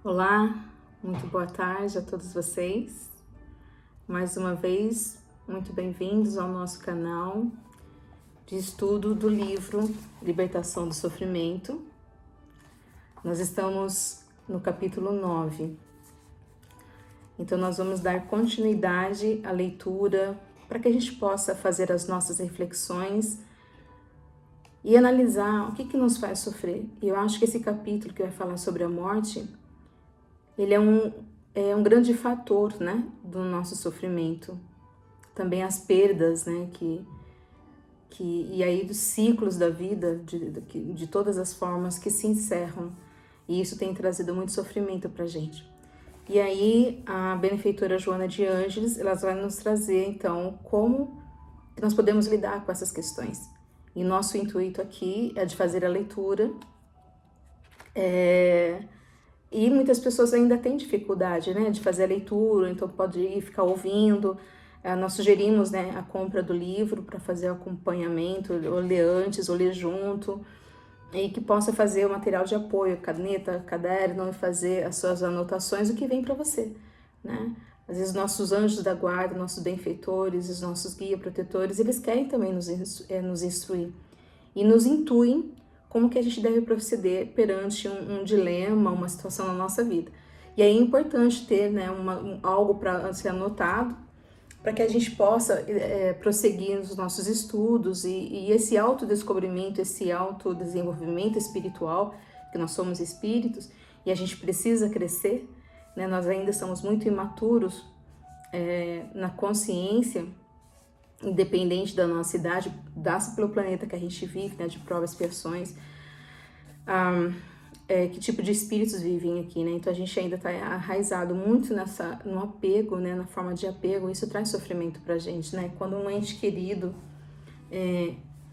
Olá, muito boa tarde a todos vocês. Mais uma vez, muito bem-vindos ao nosso canal de estudo do livro Libertação do Sofrimento. Nós estamos no capítulo 9. Então, nós vamos dar continuidade à leitura para que a gente possa fazer as nossas reflexões e analisar o que nos faz sofrer. E eu acho que esse capítulo que vai falar sobre a morte, ele é um grande fator, né, do nosso sofrimento. Também as perdas, né, e aí dos ciclos da vida, de todas as formas que se encerram. E isso tem trazido muito sofrimento pra gente. E aí a benfeitora Joana de Ângeles, ela vai nos trazer, então, como que nós podemos lidar com essas questões. E nosso intuito aqui é de fazer a leitura, e muitas pessoas ainda têm dificuldade, né, de fazer a leitura, então pode ir ficar ouvindo. Nós sugerimos, né, a compra do livro para fazer o acompanhamento, ou ler antes, ou ler junto, e que possa fazer o material de apoio, caneta, caderno, e fazer as suas anotações, o que vem para você, né? Às vezes nossos anjos da guarda, nossos benfeitores, os nossos guias protetores, eles querem também nos instruir e nos intuem como que a gente deve proceder perante um dilema, uma situação na nossa vida. E aí é importante ter, né, algo para ser anotado, para que a gente possa prosseguir nos nossos estudos e esse autodescobrimento, esse autodesenvolvimento espiritual, que nós somos espíritos e a gente precisa crescer, né? Nós ainda somos muito imaturos na consciência, independente da nossa idade, dá-se pelo planeta que a gente vive, né, de provas e expiações, que tipo de espíritos vivem aqui, né? Então a gente ainda está arraizado muito no apego, né, na forma de apego. Isso traz sofrimento pra gente, né? Quando um ente querido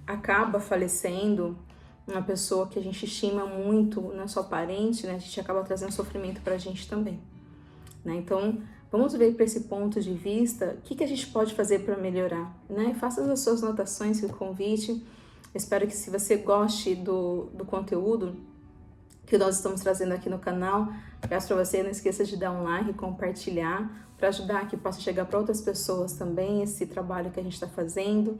acaba falecendo, uma pessoa que a gente estima muito, não é só parente, né? A gente acaba trazendo sofrimento pra gente também, né? Então vamos ver para esse ponto de vista o que a gente pode fazer para melhorar, né? Faça as suas anotações, o convite. Espero que, se você goste do conteúdo que nós estamos trazendo aqui no canal, peço para você, não esqueça de dar um like, compartilhar, para ajudar que possa chegar para outras pessoas também esse trabalho que a gente está fazendo,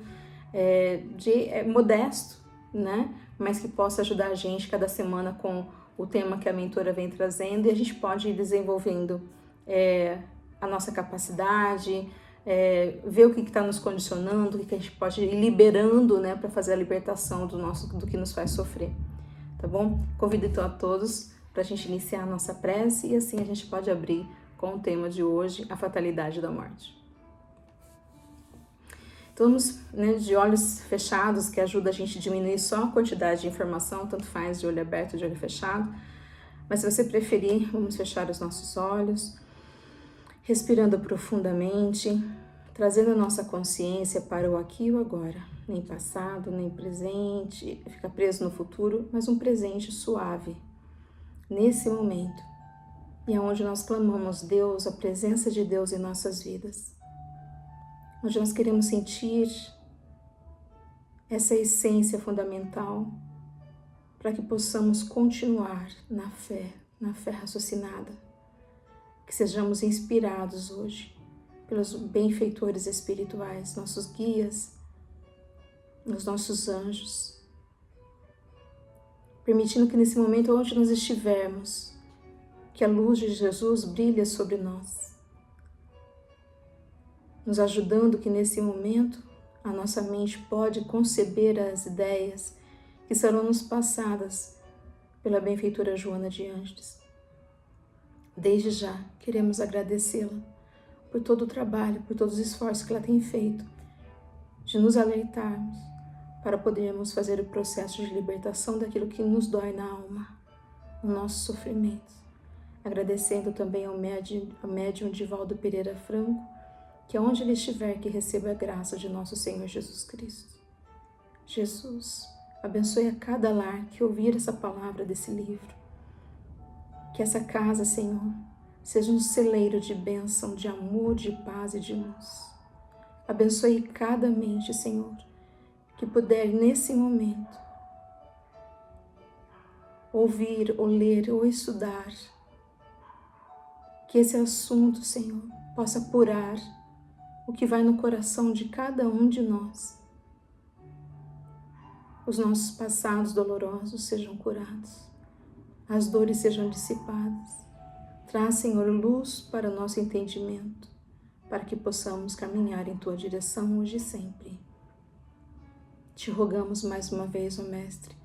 modesto, né? Mas que possa ajudar a gente cada semana com o tema que a mentora vem trazendo, e a gente pode ir desenvolvendo a nossa capacidade, ver o que está nos condicionando, o que a gente pode ir liberando, né, para fazer a libertação do que nos faz sofrer. Tá bom? Convido então a todos para a gente iniciar a nossa prece, e assim a gente pode abrir com o tema de hoje, a fatalidade da morte. Então, vamos, né, de olhos fechados, que ajuda a gente a diminuir só a quantidade de informação, tanto faz de olho aberto ou de olho fechado. Mas se você preferir, vamos fechar os nossos olhos, respirando profundamente, trazendo a nossa consciência para o aqui e o agora. Nem passado, nem presente, fica preso no futuro, mas um presente suave, nesse momento. E é onde nós clamamos Deus, a presença de Deus em nossas vidas. Onde nós queremos sentir essa essência fundamental para que possamos continuar na fé raciocinada. Que sejamos inspirados hoje pelos benfeitores espirituais, nossos guias, os nossos anjos, permitindo que nesse momento, onde nós estivermos, que a luz de Jesus brilhe sobre nós, nos ajudando que nesse momento a nossa mente pode conceber as ideias que serão nos passadas pela benfeitora Joana de Ângeles. Desde já queremos agradecê-la por todo o trabalho, por todos os esforços que ela tem feito de nos alertarmos para podermos fazer o processo de libertação daquilo que nos dói na alma, no nosso sofrimento. Agradecendo também ao médium Divaldo Pereira Franco, que onde ele estiver, que receba a graça de nosso Senhor Jesus Cristo. Jesus, abençoe a cada lar que ouvir essa palavra desse livro. Que essa casa, Senhor, seja um celeiro de bênção, de amor, de paz e de luz. Abençoe cada mente, Senhor, que puder nesse momento ouvir, ou ler, ou estudar que esse assunto, Senhor, possa curar o que vai no coração de cada um de nós. Os nossos passados dolorosos sejam curados, as dores sejam dissipadas. Traz, Senhor, luz para o nosso entendimento, para que possamos caminhar em Tua direção hoje e sempre. Te rogamos mais uma vez, ó Mestre,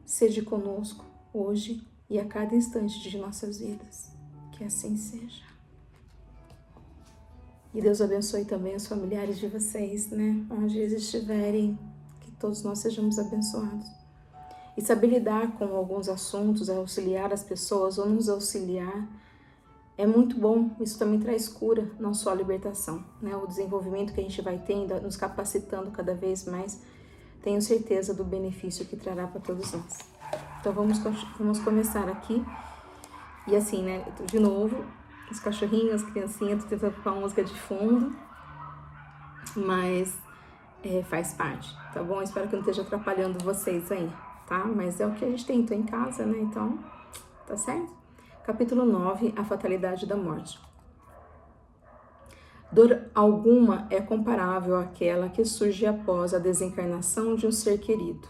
seja conosco hoje e a cada instante de nossas vidas. Que assim seja. E Deus abençoe também os familiares de vocês, né? Onde eles estiverem, que todos nós sejamos abençoados. E saber lidar com alguns assuntos, auxiliar as pessoas ou nos auxiliar, é muito bom. Isso também traz cura, não só a libertação, né? O desenvolvimento que a gente vai tendo, nos capacitando cada vez mais, tenho certeza do benefício que trará para todos nós. Então vamos começar aqui. E assim, né? De novo, os cachorrinhos, as criancinhas, tô tentando com a música de fundo, mas faz parte, tá bom? Espero que não esteja atrapalhando vocês aí, tá? Mas é o que a gente tem, tô em casa, né? Então, tá certo? Capítulo 9, a fatalidade da morte. Dor alguma é comparável àquela que surge após a desencarnação de um ser querido,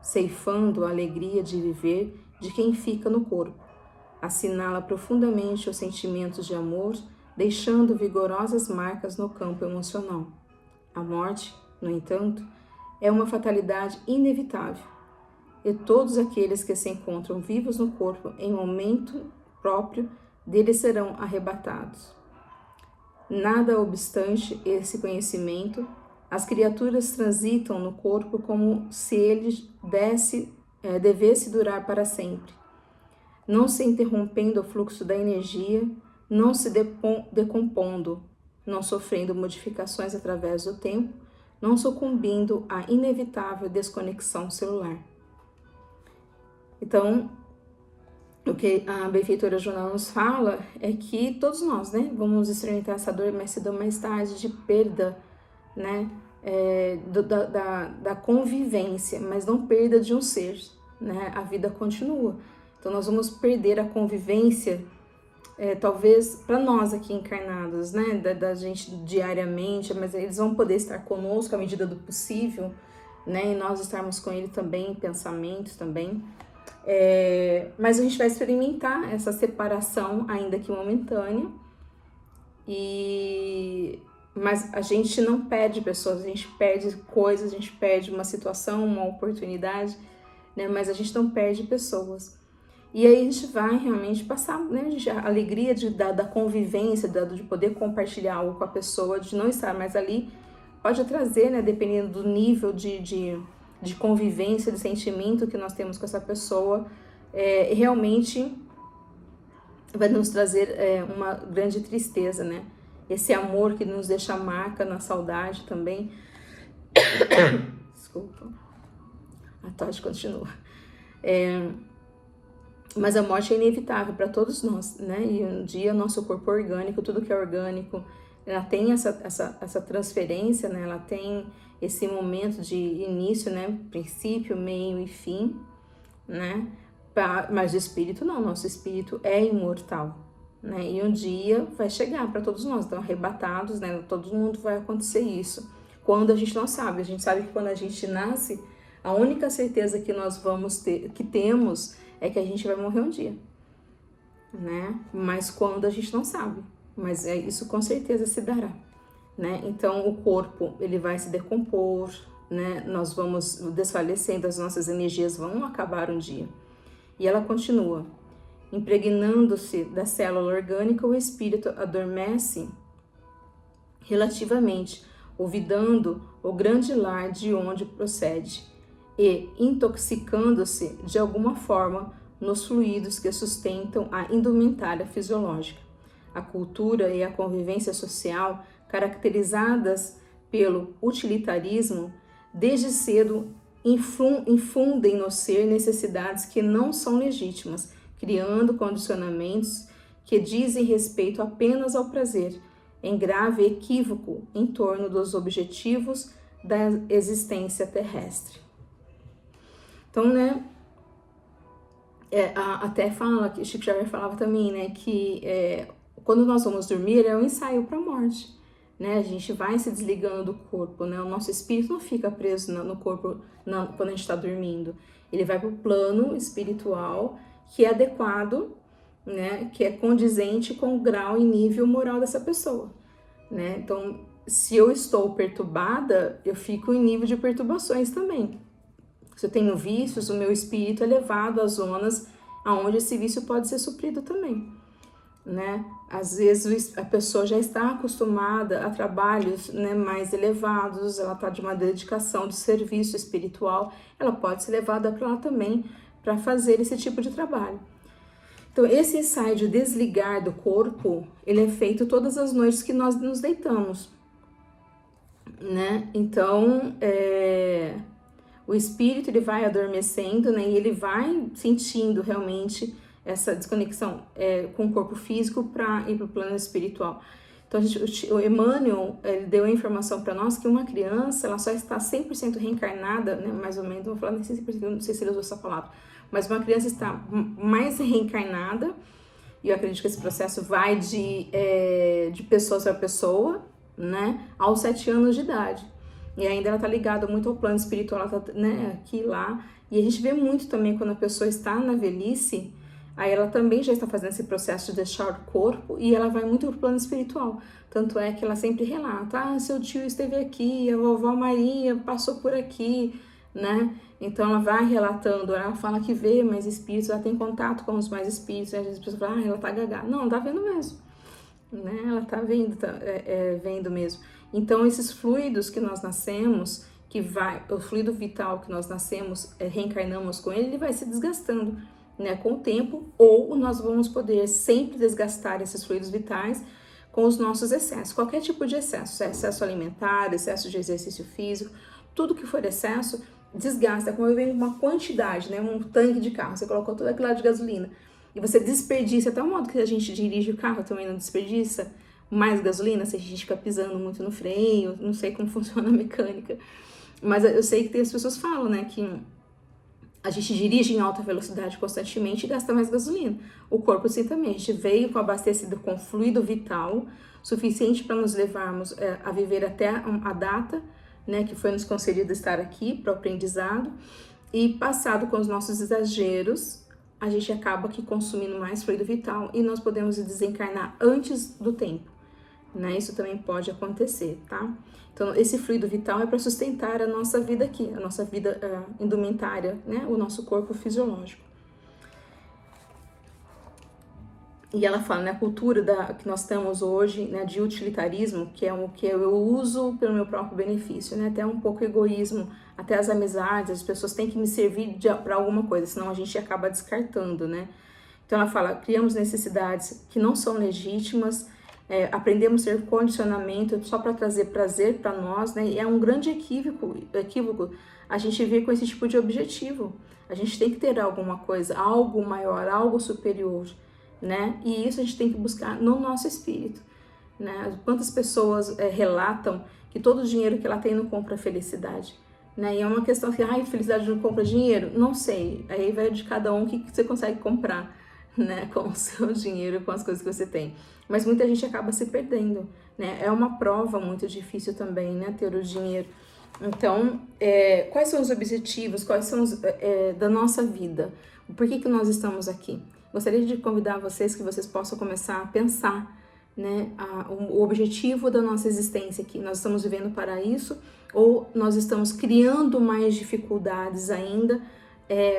ceifando a alegria de viver de quem fica no corpo. Assinala profundamente os sentimentos de amor, deixando vigorosas marcas no campo emocional. A morte, no entanto, é uma fatalidade inevitável, e todos aqueles que se encontram vivos no corpo em momento próprio dele serão arrebatados. Nada obstante esse conhecimento, as criaturas transitam no corpo como se ele devesse durar para sempre, não se interrompendo o fluxo da energia, não se decompondo, não sofrendo modificações através do tempo, não sucumbindo à inevitável desconexão celular. Então, o que a benfeitora Joana nos fala é que todos nós, né, vamos experimentar essa dor mais cedo ou mais tarde de perda, né, da convivência, mas não perda de um ser, né, a vida continua. Então nós vamos perder a convivência, talvez para nós aqui encarnados, né, da gente diariamente, mas eles vão poder estar conosco à medida do possível, né, e nós estarmos com ele também, em pensamentos também. Mas a gente vai experimentar essa separação, ainda que momentânea, mas a gente não perde pessoas, a gente perde coisas, a gente perde uma situação, uma oportunidade, né, mas a gente não perde pessoas. E aí a gente vai realmente passar, né, a alegria da convivência, de poder compartilhar algo com a pessoa, de não estar mais ali, pode trazer, né, dependendo do nível de convivência, de sentimento que nós temos com essa pessoa, realmente vai nos trazer uma grande tristeza, né? Esse amor que nos deixa marca na saudade também. Desculpa, a tosse continua. Mas a morte é inevitável para todos nós, né? E um dia nosso corpo orgânico, tudo que é orgânico, ela tem essa transferência, né? Ela tem esse momento de início, né? Princípio, meio e fim, né? Mas o espírito não, nosso espírito é imortal, né? E um dia vai chegar para todos nós, então arrebatados, né? Todo mundo vai acontecer isso. Quando a gente não sabe, a gente sabe que quando a gente nasce, a única certeza que nós vamos ter, que temos, é que a gente vai morrer um dia, né? Mas quando a gente não sabe, mas isso com certeza se dará, né? Então o corpo ele vai se decompor, né? Nós vamos desfalecendo, as nossas energias vão acabar um dia. E ela continua, impregnando-se da célula orgânica, o espírito adormece relativamente, olvidando o grande lar de onde procede e intoxicando-se de alguma forma nos fluidos que sustentam a indumentária fisiológica. A cultura e a convivência social, caracterizadas pelo utilitarismo, desde cedo infundem no ser necessidades que não são legítimas, criando condicionamentos que dizem respeito apenas ao prazer, em grave equívoco em torno dos objetivos da existência terrestre. Então, né, até fala, que Chico Xavier falava também, né, que quando nós vamos dormir, é um ensaio para a morte, né? A gente vai se desligando do corpo, né? O nosso espírito não fica preso no corpo quando a gente está dormindo. Ele vai para o plano espiritual que é adequado, né? Que é condizente com o grau e nível moral dessa pessoa, né? Então, se eu estou perturbada, eu fico em nível de perturbações também. Se eu tenho vícios, o meu espírito é levado a zonas onde esse vício pode ser suprido também, né? Às vezes a pessoa já está acostumada a trabalhos, né, mais elevados, ela está de uma dedicação de serviço espiritual, ela pode ser levada para lá também para fazer esse tipo de trabalho. Então, esse ensaio de desligar do corpo, ele é feito todas as noites que nós nos deitamos, né? Então, o espírito ele vai adormecendo, né? E ele vai sentindo realmente essa desconexão com o corpo físico para ir para o plano espiritual. Então, o Emmanuel ele deu a informação para nós que uma criança ela só está 100% reencarnada, né? Mais ou menos, não vou falar nem 100%, não sei se ele usou essa palavra, mas uma criança está mais reencarnada, e eu acredito que esse processo vai de pessoa para pessoa, né? Aos 7 anos de idade. E ainda ela está ligada muito ao plano espiritual, ela tá, né, aqui e lá. E a gente vê muito também quando a pessoa está na velhice, aí ela também já está fazendo esse processo de deixar o corpo e ela vai muito para o plano espiritual. Tanto é que ela sempre relata, seu tio esteve aqui, a vovó Maria passou por aqui, né? Então ela vai relatando, ela fala que vê mais espíritos, ela tem contato com os mais espíritos, e às vezes as pessoas falam, ela tá gaga. Não, ela tá vendo mesmo, né? Ela tá vendo, vendo mesmo. Então esses fluidos que nós nascemos, o fluido vital que nós nascemos, reencarnamos com ele vai se desgastando, né, com o tempo, ou nós vamos poder sempre desgastar esses fluidos vitais com os nossos excessos, qualquer tipo de excesso alimentar, excesso de exercício físico, tudo que for excesso desgasta, como eu venho uma quantidade, né, um tanque de carro, você colocou todo aquilo lá de gasolina e você desperdiça, até o modo que a gente dirige o carro também não desperdiça mais gasolina, se a gente fica pisando muito no freio, não sei como funciona a mecânica, mas eu sei que tem as pessoas falam, né, que a gente dirige em alta velocidade constantemente e gasta mais gasolina. O corpo sim também, a gente veio abastecido com fluido vital suficiente para nos levarmos a viver até a data, né, que foi nos concedido estar aqui para o aprendizado, e passado com os nossos exageros, a gente acaba aqui consumindo mais fluido vital e nós podemos desencarnar antes do tempo, né? Isso também pode acontecer, tá? Então, esse fluido vital é para sustentar a nossa vida aqui, a nossa vida indumentária, né? O nosso corpo fisiológico. E ela fala, né, a cultura que nós temos hoje, né, de utilitarismo, que é o que eu uso pelo meu próprio benefício, né? Até um pouco egoísmo, até as amizades, as pessoas têm que me servir para alguma coisa, senão a gente acaba descartando, né? Então ela fala, criamos necessidades que não são legítimas, aprendemos a ser condicionamento só para trazer prazer para nós, né? E é um grande equívoco a gente vir com esse tipo de objetivo. A gente tem que ter alguma coisa, algo maior, algo superior, né? E isso a gente tem que buscar no nosso espírito, né? Quantas pessoas relatam que todo o dinheiro que ela tem não compra felicidade, né? E é uma questão que, felicidade não compra dinheiro? Não sei, aí vai de cada um o que você consegue comprar, né, com o seu dinheiro, com as coisas que você tem. Mas muita gente acaba se perdendo, né? É uma prova muito difícil também, né, ter o dinheiro. Então, quais são os objetivos, quais são da nossa vida? Por que nós estamos aqui? Gostaria de convidar vocês que vocês possam começar a pensar, né, o objetivo da nossa existência aqui. Nós estamos vivendo para isso ou nós estamos criando mais dificuldades ainda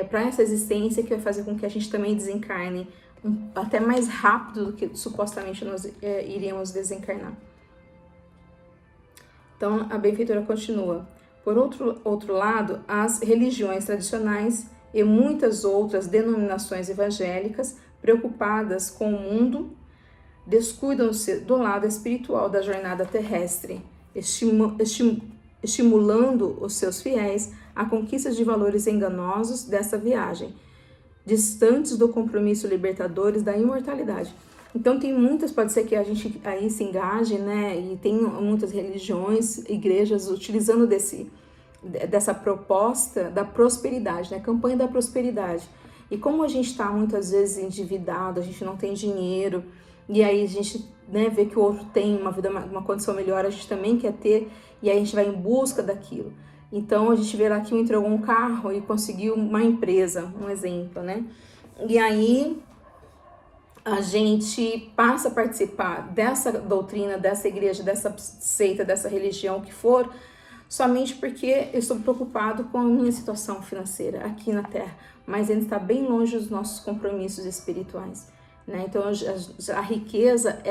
para essa existência que vai fazer com que a gente também desencarne até mais rápido do que supostamente nós iríamos desencarnar. Então, a benfeitora continua. Por outro lado, as religiões tradicionais e muitas outras denominações evangélicas, preocupadas com o mundo, descuidam-se do lado espiritual da jornada terrestre, estimulando os seus fiéis à conquista de valores enganosos dessa viagem, distantes do compromisso libertadores da imortalidade. Então tem muitas, pode ser que a gente aí se engaje, né, e tem muitas religiões, igrejas utilizando dessa proposta da prosperidade, né, campanha da prosperidade. E como a gente está muitas vezes endividado, a gente não tem dinheiro, e aí a gente, né, vê que o outro tem uma vida, uma condição melhor, a gente também quer ter, e aí a gente vai em busca daquilo. Então a gente vê lá que um entregou um carro e conseguiu uma empresa, um exemplo, né? E aí a gente passa a participar dessa doutrina, dessa igreja, dessa seita, dessa religião, o que for, somente porque eu estou preocupado com a minha situação financeira aqui na Terra, mas ainda está bem longe dos nossos compromissos espirituais, né? Então a riqueza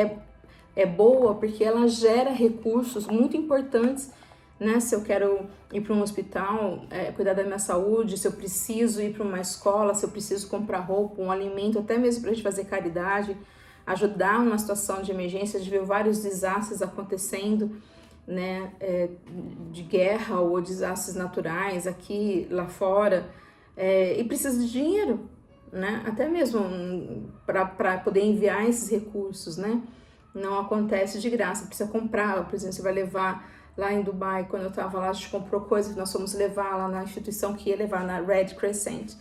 é boa porque ela gera recursos muito importantes, né? Se eu quero ir para um hospital, cuidar da minha saúde, se eu preciso ir para uma escola, se eu preciso comprar roupa, um alimento, até mesmo para a gente fazer caridade, ajudar numa situação de emergência, de ver vários desastres acontecendo, né? De guerra ou desastres naturais aqui, lá fora, e precisa de dinheiro, né? Até mesmo para poder enviar esses recursos, né? Não acontece de graça, precisa comprar, por exemplo, você vai levar lá em Dubai, quando eu estava lá, a gente comprou coisas que nós fomos levar lá na instituição que ia levar, na Red Crescent,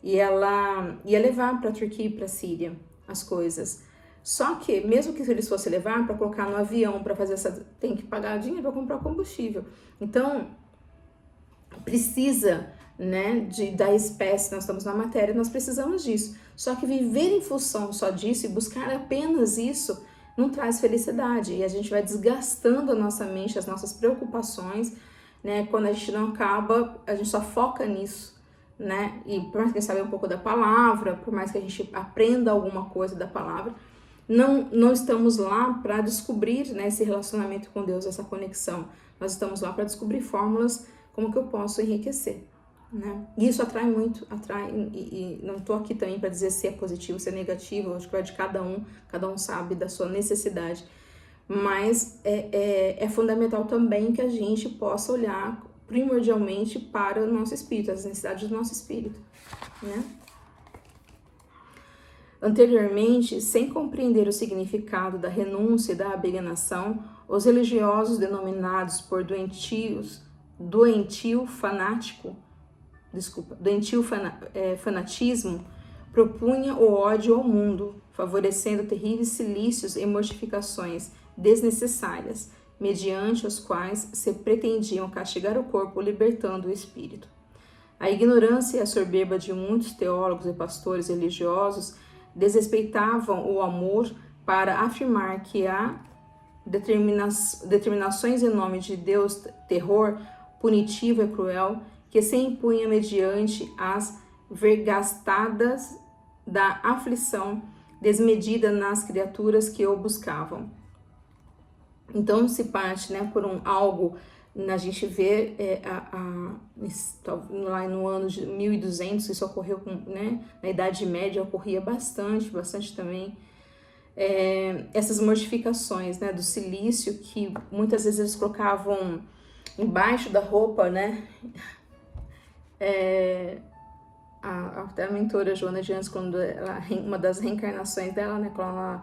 e ela ia levar para a Turquia e para a Síria as coisas. Só que, mesmo que eles fossem levar para colocar no avião, para fazer essa, tem que pagar dinheiro para comprar combustível. Então, precisa, né, da espécie, nós estamos na matéria, nós precisamos disso. Só que viver em função só disso e buscar apenas isso não traz felicidade, e a gente vai desgastando a nossa mente, as nossas preocupações, né? Quando a gente não acaba, a gente só foca nisso, né? E por mais que a gente saiba um pouco da palavra, por mais que a gente aprenda alguma coisa da palavra, não estamos lá para descobrir, né, esse relacionamento com Deus, essa conexão. Nós estamos lá para descobrir fórmulas como que eu posso enriquecer, né? E isso atrai muito, e não estou aqui também para dizer se é positivo, se é negativo, acho que vai de cada um sabe da sua necessidade, mas é fundamental também que a gente possa olhar primordialmente para o nosso espírito, as necessidades do nosso espírito, né? Anteriormente, sem compreender o significado da renúncia e da abnegação, os religiosos denominados por doentio fanatismo propunha o ódio ao mundo, favorecendo terríveis cilícios e mortificações desnecessárias, mediante os quais se pretendiam castigar o corpo, libertando o espírito. A ignorância e a soberba de muitos teólogos e pastores religiosos desrespeitavam o amor para afirmar que há determinações em nome de Deus, terror punitivo e cruel, que se impunha mediante as vergastadas da aflição desmedida nas criaturas que o buscavam. Então se parte, né, por algo, a gente vê lá no ano de 1200, isso ocorreu né, na Idade Média, ocorria bastante também, essas mortificações, né, do silício, que muitas vezes eles colocavam embaixo da roupa, né? Até a mentora Joana de Anjos, quando uma das reencarnações dela, né, quando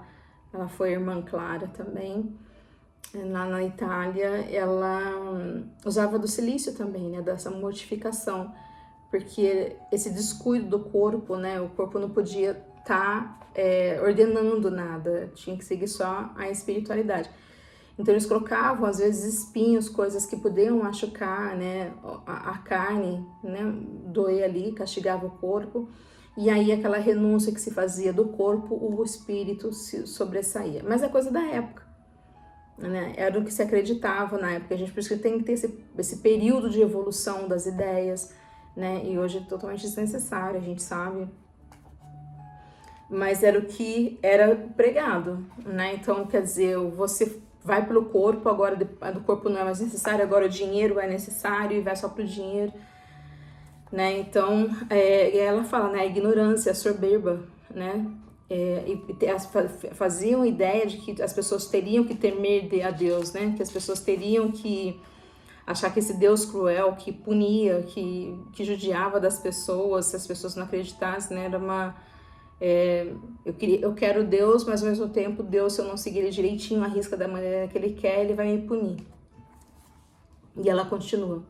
ela foi irmã Clara também, lá na Itália, ela usava do silício também, né, dessa mortificação, porque esse descuido do corpo, né, o corpo não podia estar ordenando nada, tinha que seguir só a espiritualidade. Então eles colocavam às vezes espinhos, coisas que podiam machucar, né, a carne, né, doer ali, castigava o corpo, e aí aquela renúncia que se fazia do corpo, o espírito se sobressaía. Mas é coisa da época, né? Era o que se acreditava na época. A gente, por isso que tem que ter esse período de evolução das ideias, né? E hoje é totalmente desnecessário, a gente sabe. Mas era o que era pregado, né? Então, quer dizer, você vai pelo corpo, agora do corpo não é mais necessário, agora o dinheiro é necessário e vai só pro dinheiro, né? Então, ela fala, né? A ignorância, a soberba, né? Faziam ideia de que as pessoas teriam que temer a Deus, né? Que as pessoas teriam que achar que esse Deus cruel, que punia, que judiava das pessoas, se as pessoas não acreditassem, né? Era uma... eu quero Deus, mas ao mesmo tempo Deus, se eu não seguir ele direitinho, a risca da maneira que ele quer, ele vai me punir. E ela continua.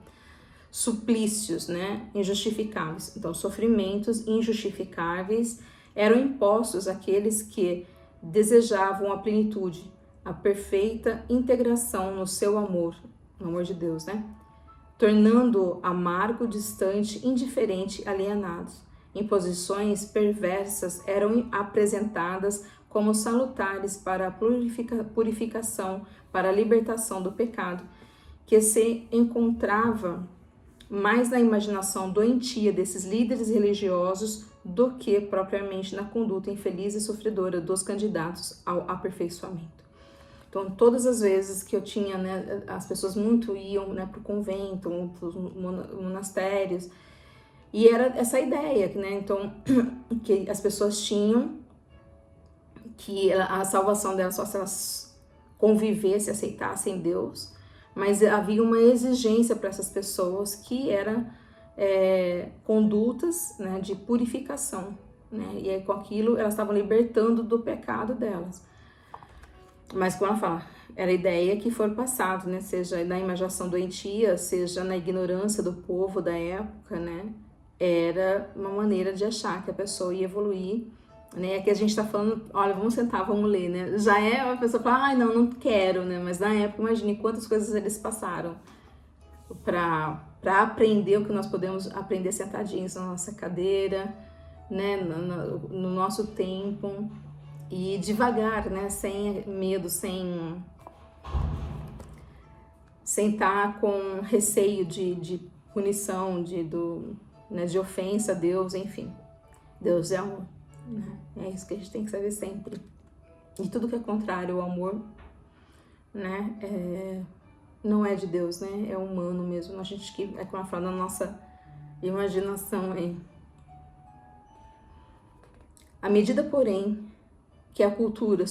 suplícios, né, injustificáveis. Então, sofrimentos injustificáveis eram impostos àqueles que desejavam a plenitude, a perfeita integração no seu amor, no amor de Deus, né? Tornando amargo, distante, indiferente, alienados. Imposições perversas eram apresentadas como salutares para a purificação, para a libertação do pecado, que se encontrava mais na imaginação doentia desses líderes religiosos do que propriamente na conduta infeliz e sofredora dos candidatos ao aperfeiçoamento. Então, todas as vezes que eu tinha, né, as pessoas muito iam, né, para o convento, para os monastérios, e era essa ideia, né, então, que as pessoas tinham que a salvação delas só se elas convivessem, aceitassem Deus, mas havia uma exigência para essas pessoas que era condutas, né, de purificação, né, e aí com aquilo elas estavam libertando do pecado delas. Mas como ela fala, era a ideia que foi passado, né, seja na imaginação doentia, seja na ignorância do povo da época, né, era uma maneira de achar que a pessoa ia evoluir, né, aqui a gente tá falando, olha, vamos sentar, vamos ler, né, já é uma pessoa que fala, ai, não quero, né, mas na época, imagine quantas coisas eles passaram para aprender o que nós podemos aprender sentadinhos na nossa cadeira, né, no nosso tempo, e devagar, né, sem medo, sem estar com receio de punição, de ofensa a Deus, enfim. Deus é amor, né? É isso que a gente tem que saber sempre. E tudo que é contrário ao amor, né, não é de Deus, né? É humano mesmo. A gente que é como fala na nossa imaginação aí. À medida, porém, que a cultura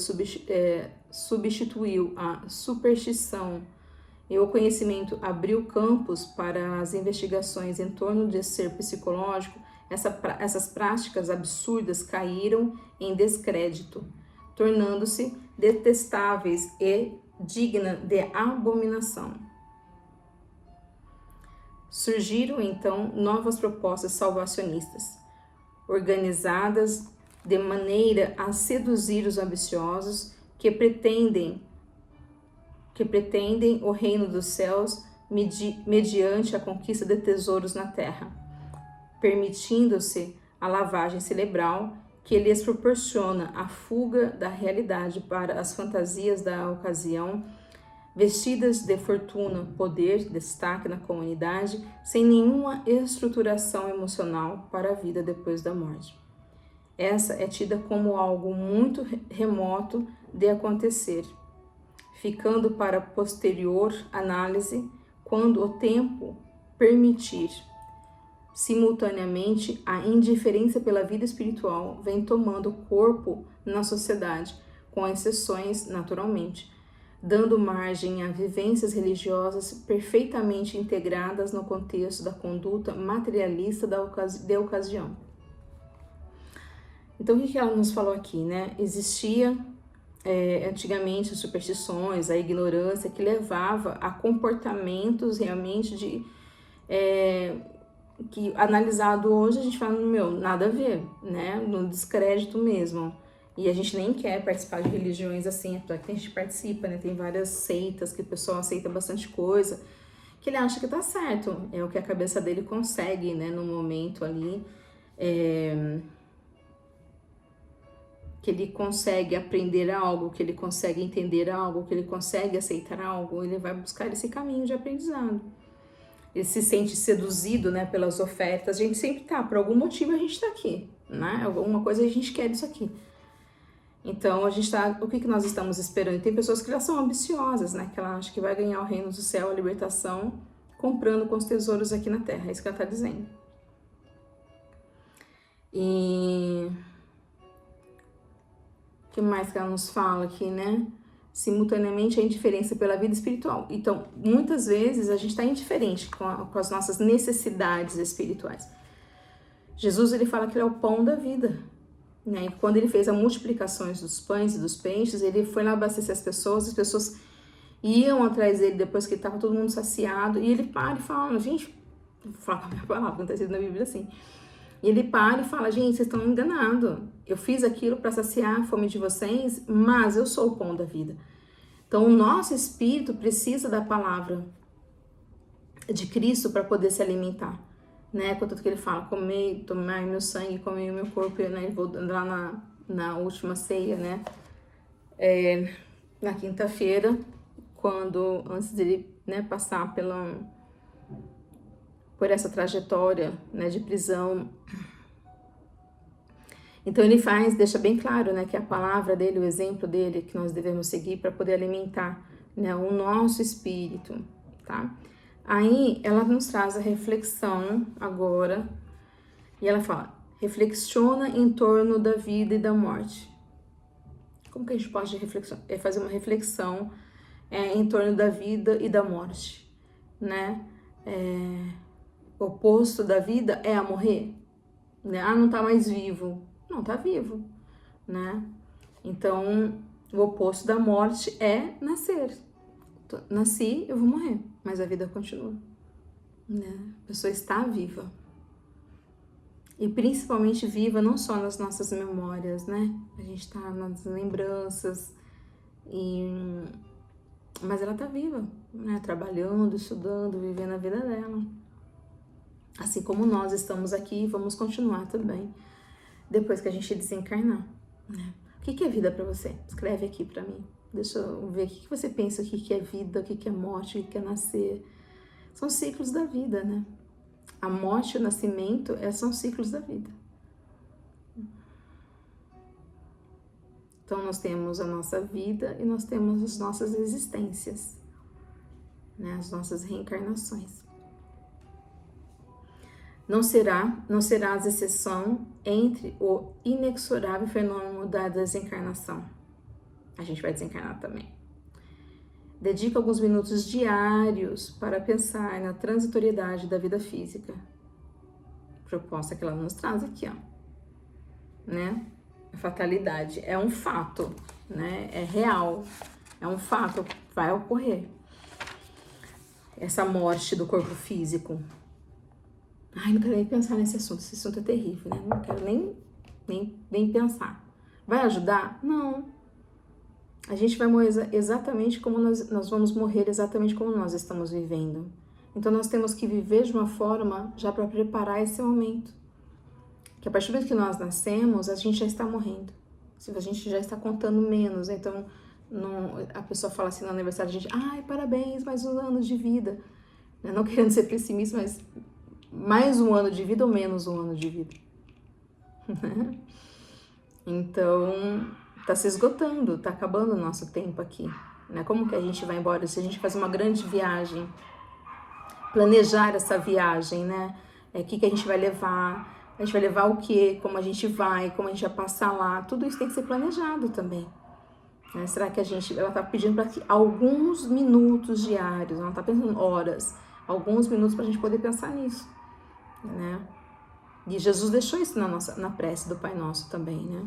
substituiu a superstição e o conhecimento abriu campos para as investigações em torno de ser psicológico, essas práticas absurdas caíram em descrédito, tornando-se detestáveis e dignas de abominação. Surgiram, então, novas propostas salvacionistas, organizadas de maneira a seduzir os ambiciosos que pretendem o reino dos céus mediante a conquista de tesouros na terra, permitindo-se a lavagem cerebral que lhes proporciona a fuga da realidade para as fantasias da ocasião, vestidas de fortuna, poder, destaque na comunidade, sem nenhuma estruturação emocional para a vida depois da morte. Essa é tida como algo muito remoto de acontecer, ficando para posterior análise quando o tempo permitir. Simultaneamente, a indiferença pela vida espiritual vem tomando corpo na sociedade, com exceções, naturalmente, dando margem a vivências religiosas perfeitamente integradas no contexto da conduta materialista de ocasião. Então, o que ela nos falou aqui, né? Existia antigamente as superstições, a ignorância que levava a comportamentos realmente que analisado hoje a gente fala, nada a ver, né? No descrédito mesmo. E a gente nem quer participar de religiões assim, apesar que a gente participa, né? Tem várias seitas que o pessoal aceita bastante coisa, que ele acha que tá certo, é o que a cabeça dele consegue, né? No momento ali, que ele consegue aprender algo, que ele consegue entender algo, que ele consegue aceitar algo, ele vai buscar esse caminho de aprendizado. Ele se sente seduzido, né, pelas ofertas. A gente sempre tá, por algum motivo a gente tá aqui, né? Alguma coisa a gente quer disso aqui. Então, a gente tá, o que nós estamos esperando? Tem pessoas que já são ambiciosas, né? Que ela acha que vai ganhar o reino do céu, a libertação, comprando com os tesouros aqui na terra. É isso que ela tá dizendo. E o que mais que ela nos fala aqui, né? Simultaneamente a indiferença pela vida espiritual. Então, muitas vezes a gente está indiferente com as nossas necessidades espirituais. Jesus, ele fala que ele é o pão da vida, né? E quando ele fez as multiplicações dos pães e dos peixes, ele foi lá abastecer as pessoas iam atrás dele depois que estava todo mundo saciado, e ele para e fala, gente, Vou falar com a minha palavra, não está escrito na Bíblia assim. E ele para e fala, gente, vocês estão enganados. Eu fiz aquilo para saciar a fome de vocês, mas eu sou o pão da vida. Então, o nosso espírito precisa da palavra de Cristo para poder se alimentar, né? Contanto que ele fala, comei, tomai meu sangue, comei o meu corpo, né? Eu vou lá na última ceia, né? Na quinta-feira, antes dele, né, passar por essa trajetória, né, de prisão. Então ele deixa bem claro, né, que a palavra dele, o exemplo dele, que nós devemos seguir para poder alimentar, né, o nosso espírito, tá? Aí ela nos traz a reflexão agora, e ela fala, reflexiona em torno da vida e da morte. Como que a gente pode fazer uma reflexão em torno da vida e da morte, né? O oposto da vida é a morrer, né? Ah, não tá mais vivo. Não, tá vivo, né? Então, o oposto da morte é nascer. Nasci, eu vou morrer, mas a vida continua, né? A pessoa está viva. E principalmente viva não só nas nossas memórias, né? A gente tá nas lembranças, mas ela tá viva, né? Trabalhando, estudando, vivendo a vida dela. Assim como nós estamos aqui, vamos continuar também depois que a gente desencarnar, né? O que é vida para você? Escreve aqui para mim. Deixa eu ver o que você pensa, o que é vida, o que é morte, o que é nascer. São ciclos da vida, né? A morte e o nascimento são ciclos da vida. Então nós temos a nossa vida e nós temos as nossas existências, né? As nossas reencarnações. Não serás exceção entre o inexorável fenômeno da desencarnação. A gente vai desencarnar também. Dedica alguns minutos diários para pensar na transitoriedade da vida física. Proposta que ela nos traz aqui, ó. Né? A fatalidade é um fato, né? É real, é um fato, vai ocorrer. Essa morte do corpo físico. Ai, não quero nem pensar nesse assunto. Esse assunto é terrível, né? Não quero nem pensar. Vai ajudar? Não. A gente vai morrer exatamente como nós vamos morrer exatamente como nós estamos vivendo. Então, nós temos que viver de uma forma já para preparar esse momento. Que a partir do momento que nós nascemos, a gente já está morrendo. A gente já está contando menos. Então, a pessoa fala assim no aniversário, a gente, ai, parabéns, mais um ano de vida. Não querendo ser pessimista, mas mais um ano de vida ou menos um ano de vida? Então, tá se esgotando, tá acabando o nosso tempo aqui, né? Como que a gente vai embora? Se a gente faz uma grande viagem, planejar essa viagem, né? O que a gente vai levar? A gente vai levar o quê? Como a gente vai passar lá? Tudo isso tem que ser planejado também. Né? Será que ela tá pedindo para que alguns minutos diários, ela não tá pensando horas, alguns minutos para a gente poder pensar nisso, né? E Jesus deixou isso na prece do Pai Nosso também, né?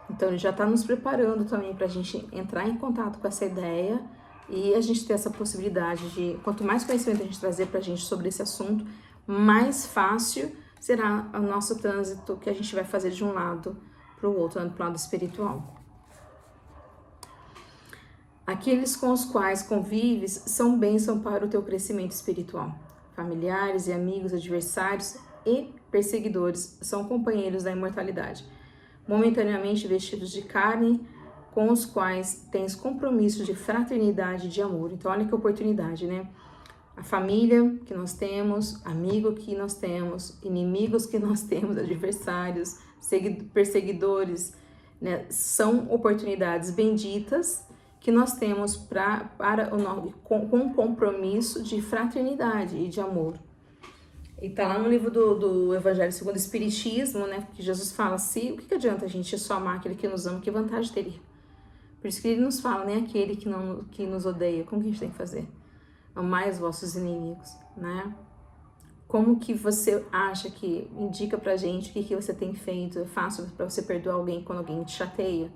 Então ele já está nos preparando também para a gente entrar em contato com essa ideia e a gente ter essa possibilidade de, quanto mais conhecimento a gente trazer para a gente sobre esse assunto, mais fácil será o nosso trânsito que a gente vai fazer de um lado para o outro, para o lado espiritual. Aqueles com os quais convives são bênção para o teu crescimento espiritual. Familiares e amigos, adversários e perseguidores são companheiros da imortalidade, momentaneamente vestidos de carne, com os quais tens compromisso de fraternidade e de amor. Então, olha que oportunidade, né? A família que nós temos, amigo que nós temos, inimigos que nós temos, adversários, perseguidores, né? São oportunidades benditas que nós temos com compromisso de fraternidade e de amor. E tá lá no livro do Evangelho segundo o Espiritismo, né, que Jesus fala assim, o que adianta a gente só amar aquele que nos ama, que vantagem teria? Por isso que ele nos fala, né, aquele que nos odeia, como que a gente tem que fazer? Amai os vossos inimigos, né? Como que você acha que indica pra gente o que você tem feito? É fácil para você perdoar alguém quando alguém te chateia?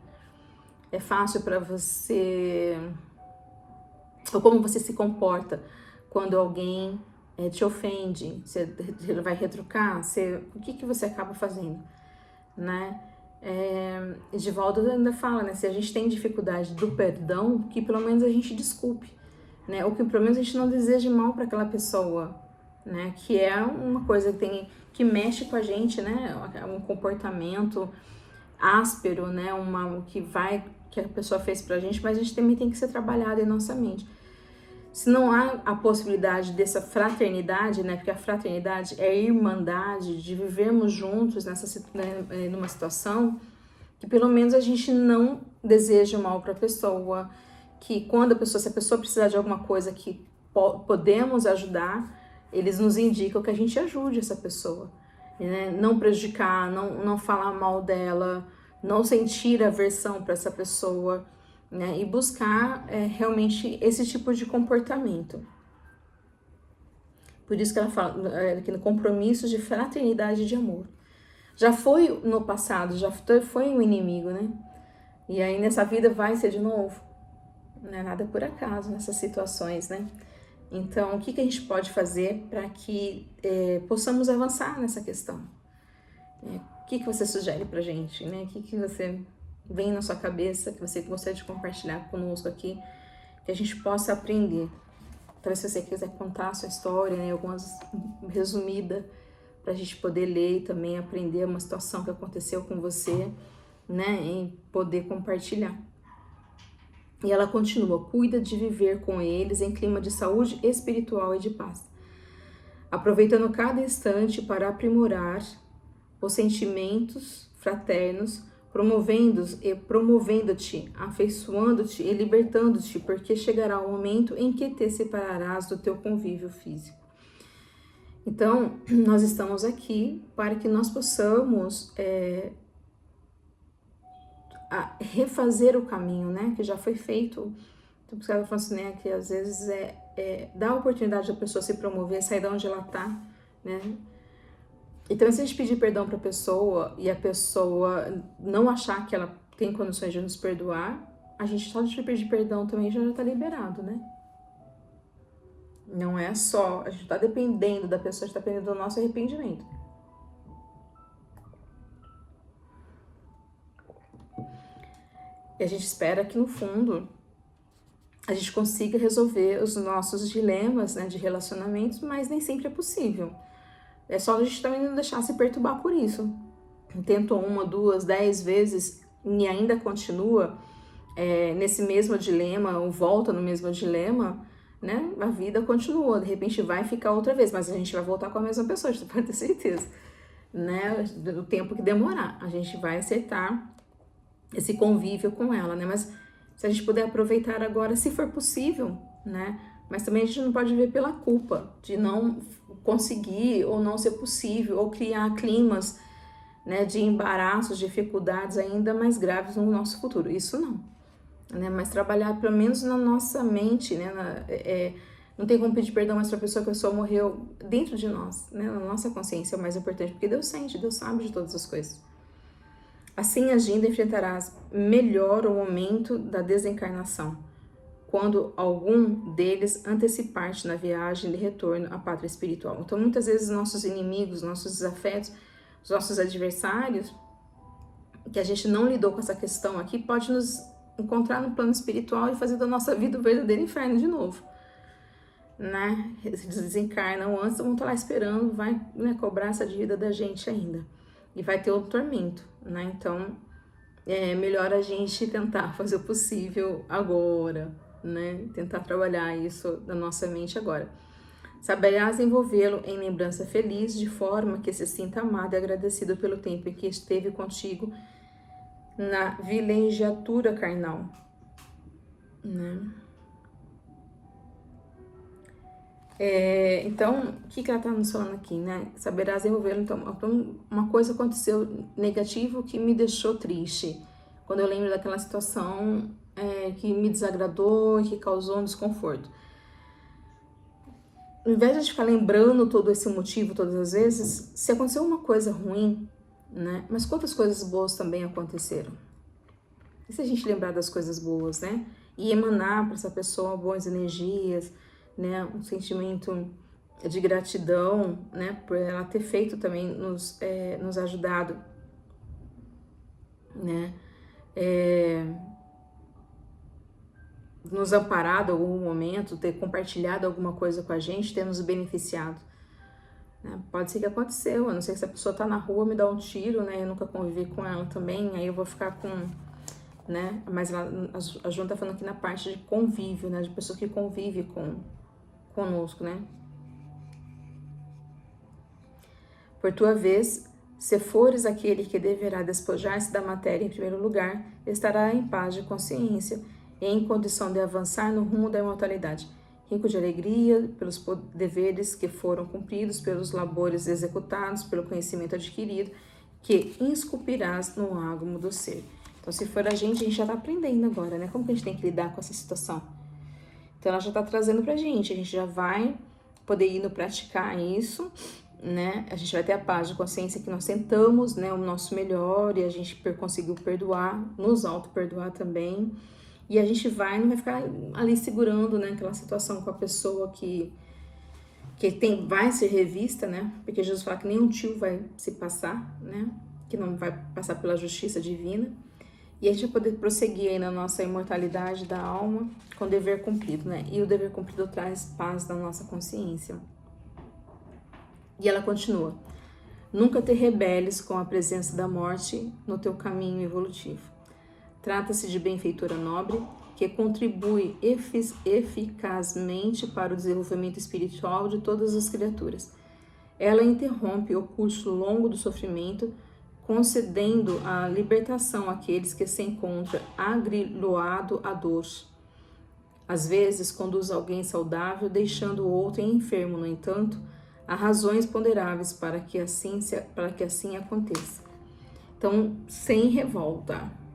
É fácil para você... Ou como você se comporta quando alguém te ofende, você vai retrucar, o que você acaba fazendo, né? Edivaldo ainda fala, né? Se a gente tem dificuldade do perdão, que pelo menos a gente desculpe, né? Ou que pelo menos a gente não deseje mal para aquela pessoa, né? Que é uma coisa que mexe com a gente, né? Um comportamento áspero, né? Que a pessoa fez pra gente, mas a gente também tem que ser trabalhado em nossa mente. Se não há a possibilidade dessa fraternidade, né? Porque a fraternidade é a irmandade de vivermos juntos numa situação, que pelo menos a gente não deseja mal para a pessoa, que se a pessoa precisar de alguma coisa que podemos ajudar, eles nos indicam que a gente ajude essa pessoa, né? Não prejudicar, não falar mal dela, não sentir aversão para essa pessoa, né? E buscar realmente esse tipo de comportamento. Por isso que ela fala que no compromisso de fraternidade e de amor. Já foi no passado, já foi um inimigo, né? E aí nessa vida vai ser de novo. Não é nada por acaso nessas situações, né? Então, o que a gente pode fazer para que possamos avançar nessa questão? O que você sugere pra gente, né? O que você vem na sua cabeça, que você gostaria de compartilhar conosco aqui, que a gente possa aprender? Talvez se você quiser contar a sua história, né? Algumas resumida, pra gente poder ler e também aprender uma situação que aconteceu com você, né? E poder compartilhar. E ela continua: cuida de viver com eles em clima de saúde espiritual e de paz, aproveitando cada instante para aprimorar os sentimentos fraternos, promovendo-te, afeiçoando-te e libertando-te, porque chegará o momento em que te separarás do teu convívio físico. Então, nós estamos aqui para que nós possamos refazer o caminho, né, que já foi feito. Então, por ela fala assim, né, que às vezes dá a oportunidade da pessoa se promover, sair de onde ela está, né. Então, se a gente pedir perdão para a pessoa e a pessoa não achar que ela tem condições de nos perdoar, a gente só de pedir perdão também já está liberado, né? Não é só, a gente está dependendo da pessoa, a gente está dependendo do nosso arrependimento. E a gente espera que no fundo a gente consiga resolver os nossos dilemas, né, de relacionamentos, mas nem sempre é possível. É só a gente também não deixar se perturbar por isso. Tentou 1, 2, 10 vezes e ainda continua nesse mesmo dilema, ou volta no mesmo dilema, né? A vida continua, de repente vai ficar outra vez, mas a gente vai voltar com a mesma pessoa, a gente pode ter certeza, né? O tempo que demorar, a gente vai acertar esse convívio com ela, né? Mas se a gente puder aproveitar agora, se for possível, né? Mas também a gente não pode viver pela culpa de não conseguir ou não ser possível, ou criar climas, né, de embaraços, dificuldades ainda mais graves no nosso futuro. Isso não, né? Mas trabalhar pelo menos na nossa mente, né? Não tem como pedir perdão mais para a pessoa morreu dentro de nós, né? Na nossa consciência é o mais importante, porque Deus sente, Deus sabe de todas as coisas. Assim agindo, enfrentarás melhor o momento da desencarnação, quando algum deles antecipar-te na viagem de retorno à pátria espiritual. Então, muitas vezes, nossos inimigos, nossos desafetos, os nossos adversários, que a gente não lidou com essa questão aqui, pode nos encontrar no plano espiritual e fazer da nossa vida o verdadeiro inferno de novo, né? Se desencarnam antes, vão estar lá esperando, vai, né, cobrar essa dívida da gente ainda. E vai ter outro tormento, né? Então, é melhor a gente tentar fazer o possível agora, né? Tentar trabalhar isso na nossa mente agora. Saberás envolvê-lo em lembrança feliz, de forma que se sinta amado e agradecido pelo tempo em que esteve contigo na vilegiatura carnal, né? Então, o que ela está nos falando aqui, né? Saberás envolvê-lo. Então, uma coisa aconteceu negativo que me deixou triste. Quando eu lembro daquela situação que me desagradou e que causou um desconforto. Ao invés de ficar lembrando todo esse motivo todas as vezes, se aconteceu uma coisa ruim, né? Mas quantas coisas boas também aconteceram? E se a gente lembrar das coisas boas, né? E emanar para essa pessoa boas energias, né? Um sentimento de gratidão, né, por ela ter feito também, nos ajudado, né, nos amparado em algum momento, ter compartilhado alguma coisa com a gente, ter nos beneficiado. Né? Pode ser que aconteceu, eu não sei se a pessoa tá na rua, me dá um tiro, né, eu nunca convivi com ela também, aí eu vou ficar com, né, mas a Joana tá falando aqui na parte de convívio, né, de pessoas que convivem conosco, né. Por tua vez, se fores aquele que deverá despojar-se da matéria em primeiro lugar, estará em paz de consciência e em condição de avançar no rumo da imortalidade, rico de alegria pelos deveres que foram cumpridos, pelos labores executados, pelo conhecimento adquirido, que esculpirás no ágomo do ser. Então, se for a gente já está aprendendo agora, né? Como que a gente tem que lidar com essa situação? Então, ela já está trazendo pra gente, a gente já vai poder ir no praticar isso, né? A gente vai ter a paz de consciência que nós tentamos, né, o nosso melhor e a gente conseguiu perdoar, nos auto-perdoar também. E a gente não vai ficar ali segurando, né, aquela situação com a pessoa que vai ser revista, né? Porque Jesus fala que nenhum tio vai se passar, né? Que não vai passar pela justiça divina. E a gente vai poder prosseguir aí na nossa imortalidade da alma com o dever cumprido, né? E o dever cumprido traz paz na nossa consciência. E ela continua: nunca te rebeles com a presença da morte no teu caminho evolutivo. Trata-se de benfeitora nobre que contribui eficazmente para o desenvolvimento espiritual de todas as criaturas. Ela interrompe o curso longo do sofrimento, concedendo a libertação àqueles que se encontram agriloado à dor. Às vezes conduz alguém saudável, deixando o outro enfermo. No entanto, há razões ponderáveis para que assim aconteça. Então, sem revolta.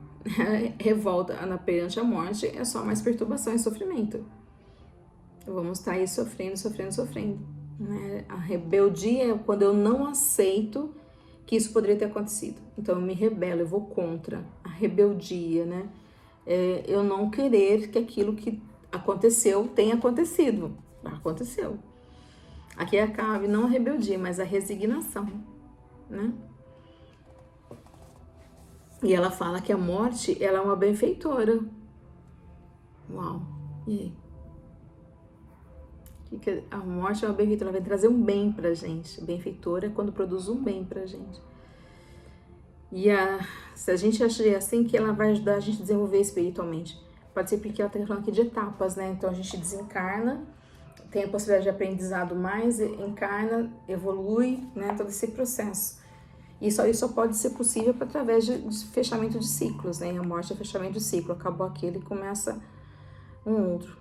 Revolta perante a morte é só mais perturbação e sofrimento. Vamos estar aí sofrendo. Né? A rebeldia é quando eu não aceito que isso poderia ter acontecido. Então eu me rebelo, eu vou contra a rebeldia, né? Eu não querer que aquilo que aconteceu tenha acontecido. Aconteceu. Aqui cabe não a rebeldia, mas a resignação, né? E ela fala que a morte, ela é uma benfeitora. Uau! E aí? A morte é uma benfeitora, ela vai trazer um bem pra gente. Benfeitora é quando produz um bem pra gente. E se a gente achar assim, que ela vai ajudar a gente a desenvolver espiritualmente. Pode ser porque ela tá falando aqui de etapas, né? Então a gente desencarna, tem a possibilidade de aprendizado mais, encarna, evolui, né? Todo esse processo. Isso só pode ser possível através de fechamento de ciclos, né? A morte é fechamento de ciclo. Acabou aquele e começa um outro.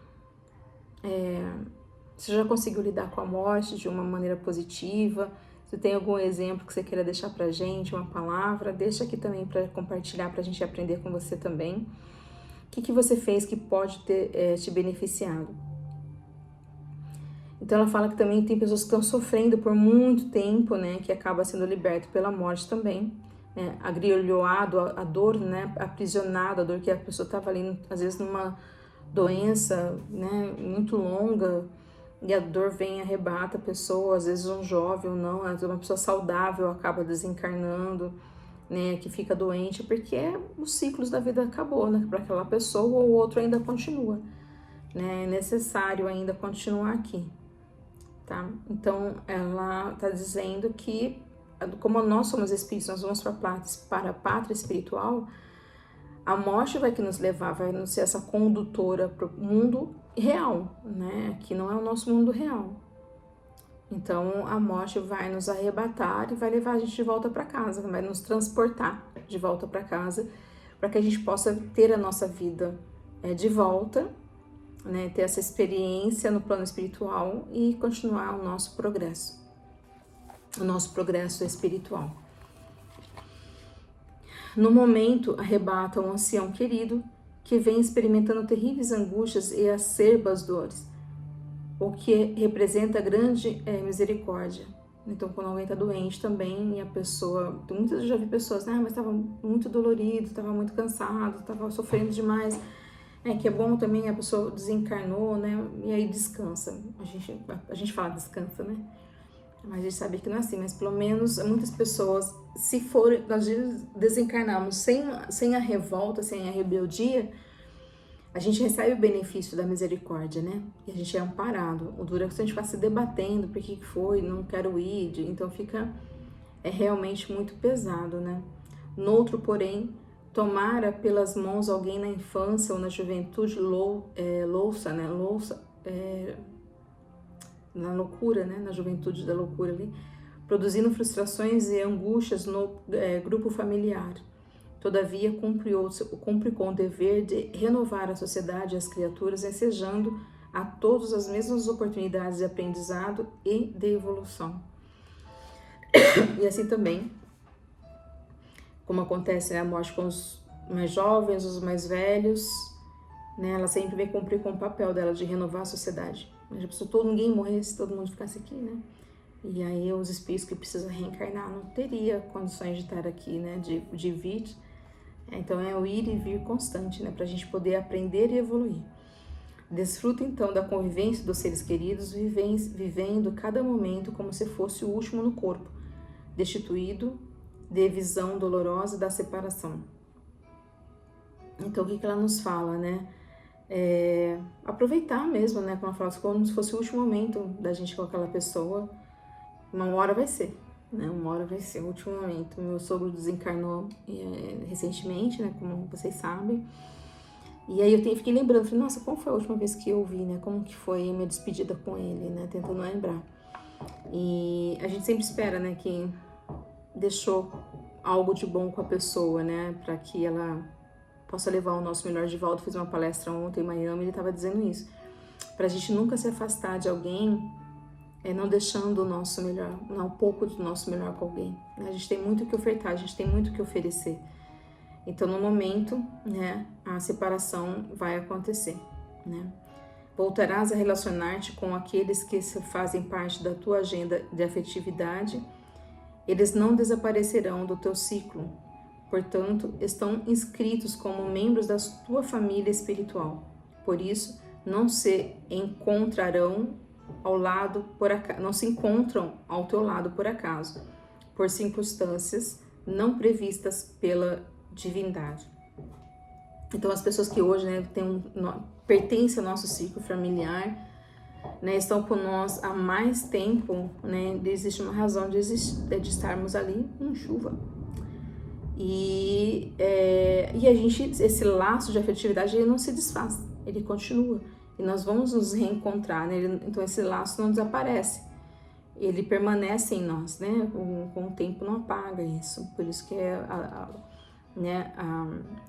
Você já conseguiu lidar com a morte de uma maneira positiva? Se tem algum exemplo que você queira deixar pra gente, uma palavra, deixa aqui também para compartilhar, pra gente aprender com você também. O que você fez que pode ter te beneficiado? Então ela fala que também tem pessoas que estão sofrendo por muito tempo, né, que acaba sendo liberto pela morte também, né, agrilhoado a dor, né, aprisionado, a dor que a pessoa estava ali, às vezes numa doença, né, muito longa, e a dor vem e arrebata a pessoa, às vezes um jovem ou não, às vezes uma pessoa saudável acaba desencarnando, né, que fica doente, porque os ciclos da vida acabou, né, para aquela pessoa, ou o outro ainda continua, né, é necessário ainda continuar aqui. Tá? Então, ela está dizendo que, como nós somos espíritos, nós vamos para a pátria espiritual, a morte vai que nos levar, vai nos ser essa condutora para o mundo real, né? Que não é o nosso mundo real. Então, a morte vai nos arrebatar e vai levar a gente de volta para casa, vai nos transportar de volta para casa, para que a gente possa ter a nossa vida de volta, né, ter essa experiência no plano espiritual e continuar o nosso progresso espiritual. No momento, arrebata um ancião querido que vem experimentando terríveis angústias e acerbas dores, o que representa grande misericórdia. Então, quando alguém está doente também e a pessoa, muitas vezes eu já vi pessoas, mas estava muito dolorido, estava muito cansado, estava sofrendo demais. Que é bom também, a pessoa desencarnou, né? E aí descansa. A gente fala descansa, né? Mas a gente sabe que não é assim, mas pelo menos muitas pessoas, se for, nós desencarnarmos sem a revolta, sem a rebeldia, a gente recebe o benefício da misericórdia, né? E a gente é amparado. O duro é que a gente fica se debatendo, por que foi, não quero ir, então é realmente muito pesado, né? Noutro, porém, tomara pelas mãos alguém na infância ou na juventude louça, na loucura, né? Na juventude da loucura ali, produzindo frustrações e angústias no grupo familiar. Todavia, cumpre com o dever de renovar a sociedade e as criaturas, ensejando a todos as mesmas oportunidades de aprendizado e de evolução. E assim também, como acontece, né, a morte com os mais jovens, os mais velhos, né, ela sempre vem cumprir com o papel dela de renovar a sociedade. Mas já pensou, ninguém morresse, todo mundo ficasse aqui, né? E aí os espíritos que precisam reencarnar não teria condições de estar aqui, né, de vir. Então é o ir e vir constante, né, para a gente poder aprender e evoluir. Desfruta então da convivência dos seres queridos, vivendo cada momento como se fosse o último no corpo, destituído de visão dolorosa da separação. Então o que ela nos fala, né? Aproveitar mesmo, né? Como ela fala, como se fosse o último momento da gente com aquela pessoa. Uma hora vai ser, né? Uma hora vai ser o último momento. Meu sogro desencarnou recentemente, né? Como vocês sabem. E aí eu fiquei lembrando, falei, nossa, como foi a última vez que eu vi, né? Como que foi a minha despedida com ele, né? Tentando lembrar. E a gente sempre espera, né? Que deixou algo de bom com a pessoa, né? Para que ela possa levar o nosso melhor de volta. Fiz uma palestra ontem em Miami, ele estava dizendo isso. Para a gente nunca se afastar de alguém, não deixando o nosso melhor, não um pouco do nosso melhor com alguém. Né? A gente tem muito o que ofertar, a gente tem muito o que oferecer. Então, no momento, né, a separação vai acontecer, né? Voltarás a relacionar-te com aqueles que fazem parte da tua agenda de afetividade. Eles não desaparecerão do teu ciclo. Portanto, estão inscritos como membros da tua família espiritual. Por isso, não se encontrarão não se encontram ao teu lado por acaso, por circunstâncias não previstas pela divindade. Então, as pessoas que hoje, né, pertencem ao nosso ciclo familiar, né, estão com nós há mais tempo, né, existe uma razão de estarmos ali em chuva. E a gente, esse laço de afetividade, ele não se desfaz, ele continua. E nós vamos nos reencontrar, né? Então esse laço não desaparece, ele permanece em nós, né? Com o tempo não apaga isso. Por isso que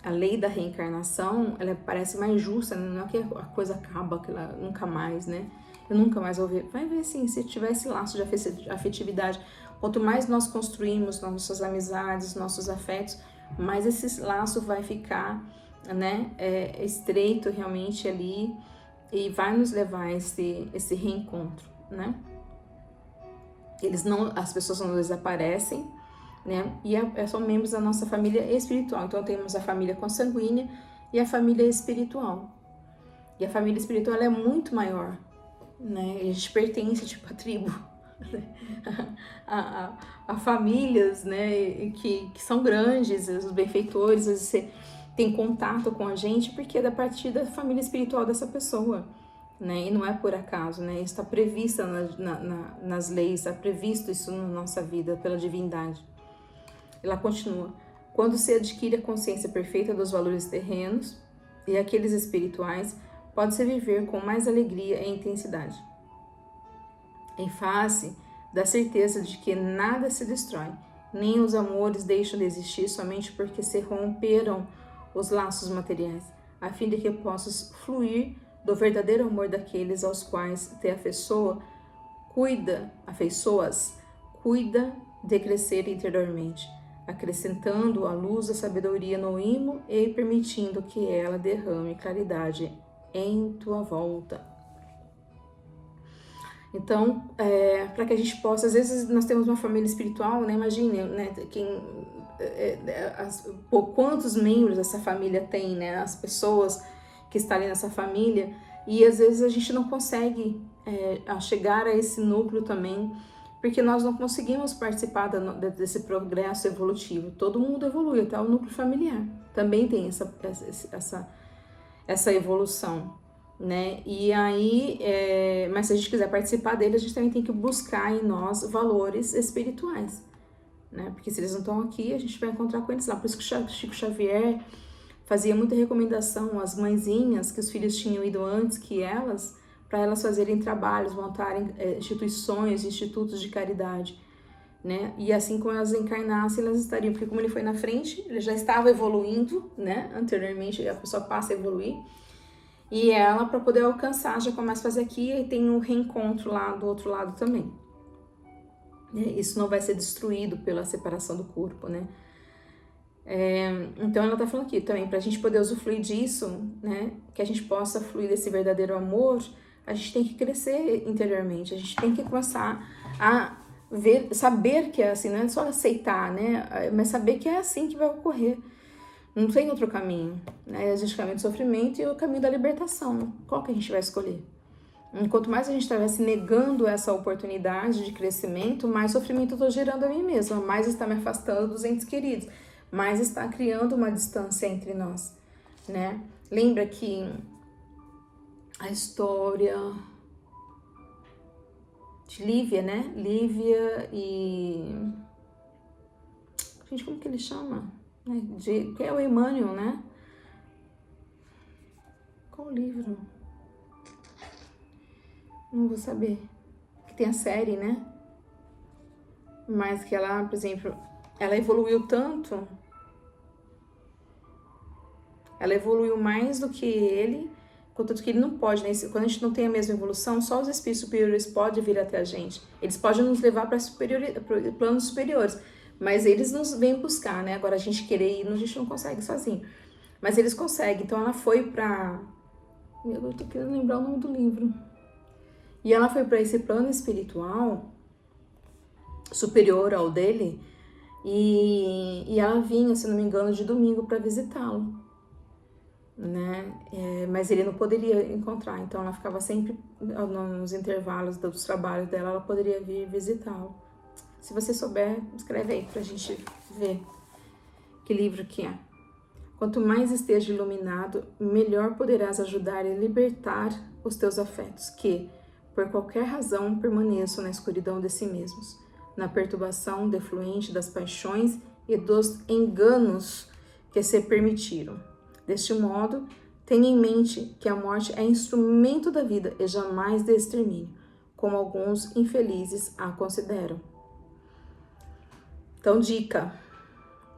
a lei da reencarnação, ela parece mais justa, né? Não é que a coisa acaba, que ela nunca mais, né? Eu nunca mais vou ver. Vai ver sim, se tiver esse laço de afetividade, quanto mais nós construímos nossas amizades, nossos afetos, mais esse laço vai ficar, né, estreito realmente ali e vai nos levar a esse reencontro, né? As pessoas não desaparecem, né? E são membros da nossa família espiritual. Então temos a família consanguínea e a família espiritual. E a família espiritual ela é muito maior, né? A gente pertence tipo à tribo, a famílias, né, que são grandes, os benfeitores, às vezes você tem contato com a gente porque é da partir da família espiritual dessa pessoa, né, e não é por acaso, né, está previsto nas leis, está previsto isso na nossa vida pela divindade. Ela continua, quando se adquire a consciência perfeita dos valores terrenos e aqueles espirituais, pode-se viver com mais alegria e intensidade. Em face da certeza de que nada se destrói, nem os amores deixam de existir somente porque se romperam os laços materiais, a fim de que possas fluir do verdadeiro amor daqueles aos quais te afeiçoas, cuida de crescer interiormente, acrescentando a luz da sabedoria no imo e permitindo que ela derrame claridade em tua volta. Então, para que a gente possa, às vezes nós temos uma família espiritual, né? Imagine, né? Quantos membros essa família tem, né? As pessoas que está ali nessa família, e às vezes a gente não consegue chegar a esse núcleo também, porque nós não conseguimos participar desse progresso evolutivo. Todo mundo evolui, até o núcleo familiar também tem essa evolução, né? E aí, mas se a gente quiser participar dele, a gente também tem que buscar em nós valores espirituais, né? Porque se eles não estão aqui, a gente vai encontrar com eles lá. Por isso que Chico Xavier fazia muita recomendação às mãezinhas que os filhos tinham ido antes que elas, para elas fazerem trabalhos, montarem instituições, institutos de caridade, né? E assim como elas encarnassem, elas estariam, porque como ele foi na frente, ele já estava evoluindo, né? Anteriormente, a pessoa passa a evoluir, e ela, para poder alcançar, já começa a fazer aqui, e tem um reencontro lá do outro lado também. Isso não vai ser destruído pela separação do corpo, né? Então ela tá falando aqui também, para a gente poder usufruir disso, né? Que a gente possa fluir desse verdadeiro amor, a gente tem que crescer interiormente, a gente tem que começar a ver, saber que é assim, não é só aceitar, né? Mas saber que é assim que vai ocorrer. Não tem outro caminho, né? Existe o caminho do sofrimento e o caminho da libertação. Qual que a gente vai escolher? Enquanto mais a gente estiver se negando essa oportunidade de crescimento, mais sofrimento eu estou gerando a mim mesma, mais está me afastando dos entes queridos, mais está criando uma distância entre nós, né? Lembra que a história de Lívia, né? Lívia e... Gente, como que ele chama? Que é o Emmanuel, né? Qual livro? Não vou saber. Que tem a série, né? Mas que ela, por exemplo, ela evoluiu tanto. Ela evoluiu mais do que ele, contanto que ele não pode, né? Quando a gente não tem a mesma evolução, só os espíritos superiores podem vir até a gente. Eles podem nos levar para planos superiores, mas eles nos vêm buscar, né? Agora a gente querer ir, a gente não consegue sozinho. Mas eles conseguem. Então ela foi para... Eu tô querendo lembrar o nome do livro. E ela foi para esse plano espiritual superior ao dele, e ela vinha, se não me engano, de domingo para visitá-lo, né? Mas ele não poderia encontrar, então ela ficava sempre nos intervalos dos trabalhos dela, ela poderia vir visitá-lo. Se você souber, escreve aí pra gente ver que livro que é. Quanto mais esteja iluminado, melhor poderás ajudar e libertar os teus afetos, que, por qualquer razão, permaneçam na escuridão de si mesmos, na perturbação defluente das paixões e dos enganos que se permitiram. Deste modo, tenha em mente que a morte é instrumento da vida e jamais de extermínio, como alguns infelizes a consideram. Então, dica,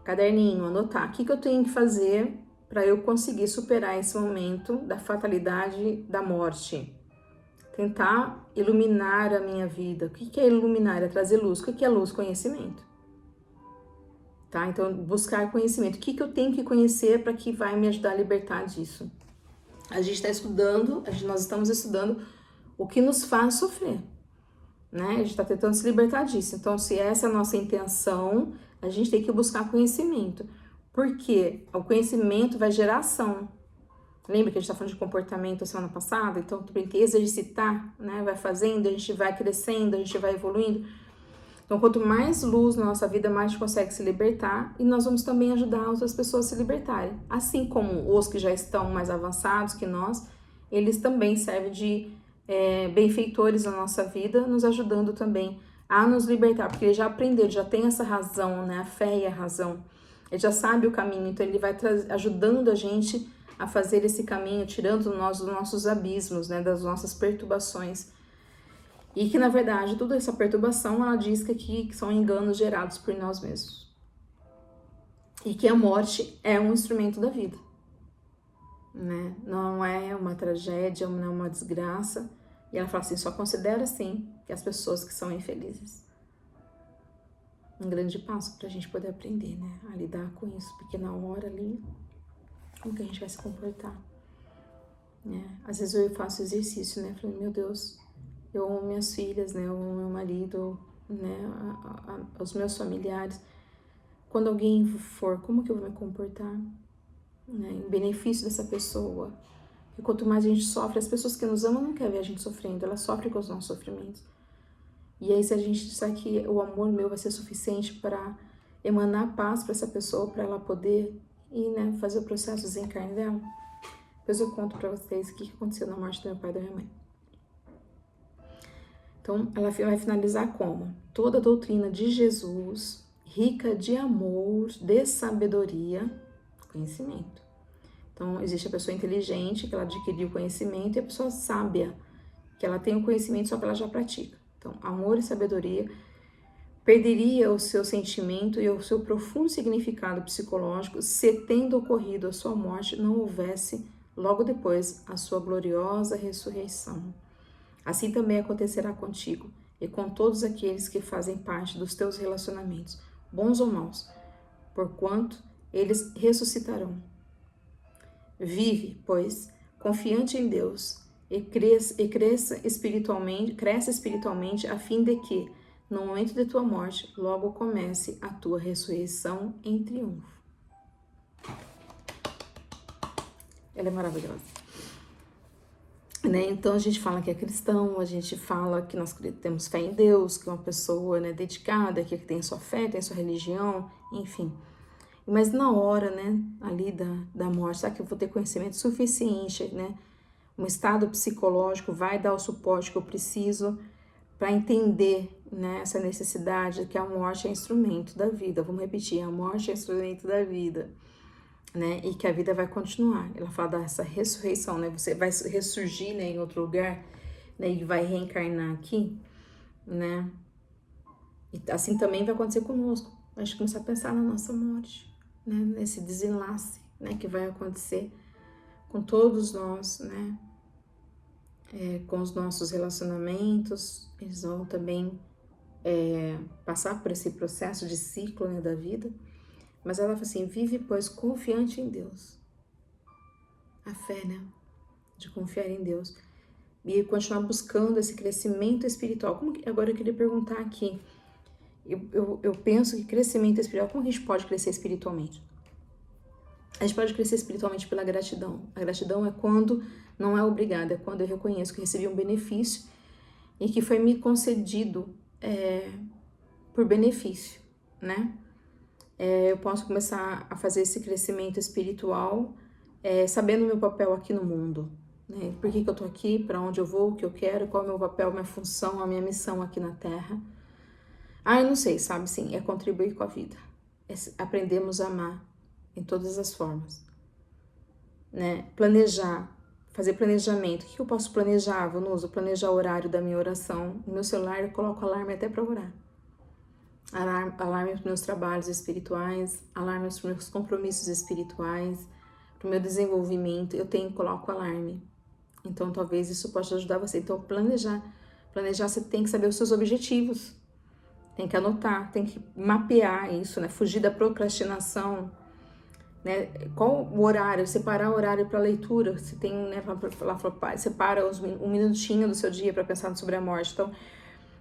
caderninho, anotar. O que eu tenho que fazer para eu conseguir superar esse momento da fatalidade da morte? Tentar iluminar a minha vida. O que é iluminar? É trazer luz. O que é luz? Conhecimento. Tá? Então, buscar conhecimento. O que eu tenho que conhecer para que vai me ajudar a libertar disso? A gente está estudando, nós estamos estudando o que nos faz sofrer, né? A gente está tentando se libertar disso. Então, se essa é a nossa intenção, a gente tem que buscar conhecimento. Porque o conhecimento vai gerar ação. Lembra que a gente está falando de comportamento a semana passada? Então, tu tem que exercitar, né? Vai fazendo, a gente vai crescendo, a gente vai evoluindo. Então, quanto mais luz na nossa vida, mais a gente consegue se libertar, e nós vamos também ajudar outras pessoas a se libertarem. Assim como os que já estão mais avançados que nós, eles também servem de benfeitores na nossa vida, nos ajudando também a nos libertar, porque ele já aprendeu, ele já tem essa razão, né? A fé e a razão. Ele já sabe o caminho, então ele vai ajudando a gente a fazer esse caminho, tirando nós dos nossos abismos, né? Das nossas perturbações. E que, na verdade, toda essa perturbação, ela diz que são enganos gerados por nós mesmos. E que a morte é um instrumento da vida, né? Não é uma tragédia, não é uma desgraça. E ela fala assim, só considera, assim, que as pessoas que são infelizes. Um grande passo para a gente poder aprender, né? A lidar com isso, porque na hora ali, como que a gente vai se comportar? Né? Às vezes eu faço exercício, né? Falei, meu Deus... Eu amo minhas filhas, né? Eu amo meu marido, né? Os meus familiares. Quando alguém for, como que eu vou me comportar? Né? Em benefício dessa pessoa. E quanto mais a gente sofre, as pessoas que nos amam não querem ver a gente sofrendo, elas sofrem com os nossos sofrimentos. E aí, se a gente disser que o amor meu vai ser suficiente para emanar paz para essa pessoa, para ela poder ir, né, fazer o processo de desencarne dela, depois eu conto para vocês o que aconteceu na morte do meu pai e da minha mãe. Então, ela vai finalizar como? Toda a doutrina de Jesus, rica de amor, de sabedoria, conhecimento. Então, existe a pessoa inteligente, que ela adquiriu conhecimento, e a pessoa sábia, que ela tem o conhecimento, só que ela já pratica. Então, amor e sabedoria perderia o seu sentimento e o seu profundo significado psicológico se, tendo ocorrido a sua morte, não houvesse, logo depois, a sua gloriosa ressurreição. Assim também acontecerá contigo e com todos aqueles que fazem parte dos teus relacionamentos, bons ou maus, porquanto eles ressuscitarão. Vive, pois, confiante em Deus e cresce espiritualmente a fim de que, no momento de tua morte, logo comece a tua ressurreição em triunfo. Ela é maravilhosa. Né? Então a gente fala que é cristão, a gente fala que nós temos fé em Deus, que é uma pessoa, né, dedicada, que tem sua fé, tem sua religião, enfim. Mas na hora, né, ali da morte, será que eu vou ter conhecimento suficiente, né? Um estado psicológico vai dar o suporte que eu preciso para entender, né, essa necessidade que a morte é instrumento da vida. Vamos repetir, a morte é instrumento da vida, né? E que a vida vai continuar. Ela fala dessa ressurreição, né? Você vai ressurgir, né, em outro lugar, né, e vai reencarnar aqui, né? E assim também vai acontecer conosco. A gente começar a pensar na nossa morte, né? Nesse desenlace, né, que vai acontecer com todos nós, né? Com os nossos relacionamentos, eles vão também passar por esse processo de ciclo, né, da vida. Mas ela fala assim, vive, pois, confiante em Deus. A fé, né? De confiar em Deus. E continuar buscando esse crescimento espiritual. Agora eu queria perguntar aqui. Eu penso que crescimento espiritual, como a gente pode crescer espiritualmente? A gente pode crescer espiritualmente pela gratidão. A gratidão é quando não é obrigada, é quando eu reconheço que recebi um benefício e que foi me concedido por benefício, né? Eu posso começar a fazer esse crescimento espiritual sabendo o meu papel aqui no mundo, né? Por que eu tô aqui, para onde eu vou, o que eu quero, qual é o meu papel, minha função, a minha missão aqui na Terra. Eu não sei, sabe, sim, é contribuir com a vida. Aprendemos a amar em todas as formas, né? Planejar, fazer planejamento. O que eu posso planejar, Vanusa? Planejar o horário da minha oração. No meu celular eu coloco alarme até para orar. Alarme para os meus trabalhos espirituais, alarme para os meus compromissos espirituais, para o meu desenvolvimento, coloco alarme. Então, talvez isso possa ajudar você. Então, planejar, você tem que saber os seus objetivos, tem que anotar, tem que mapear isso, né? Fugir da procrastinação, né? Qual o horário? Separar o horário para leitura. Você tem, né? Separa um minutinho do seu dia para pensar sobre a morte. Então,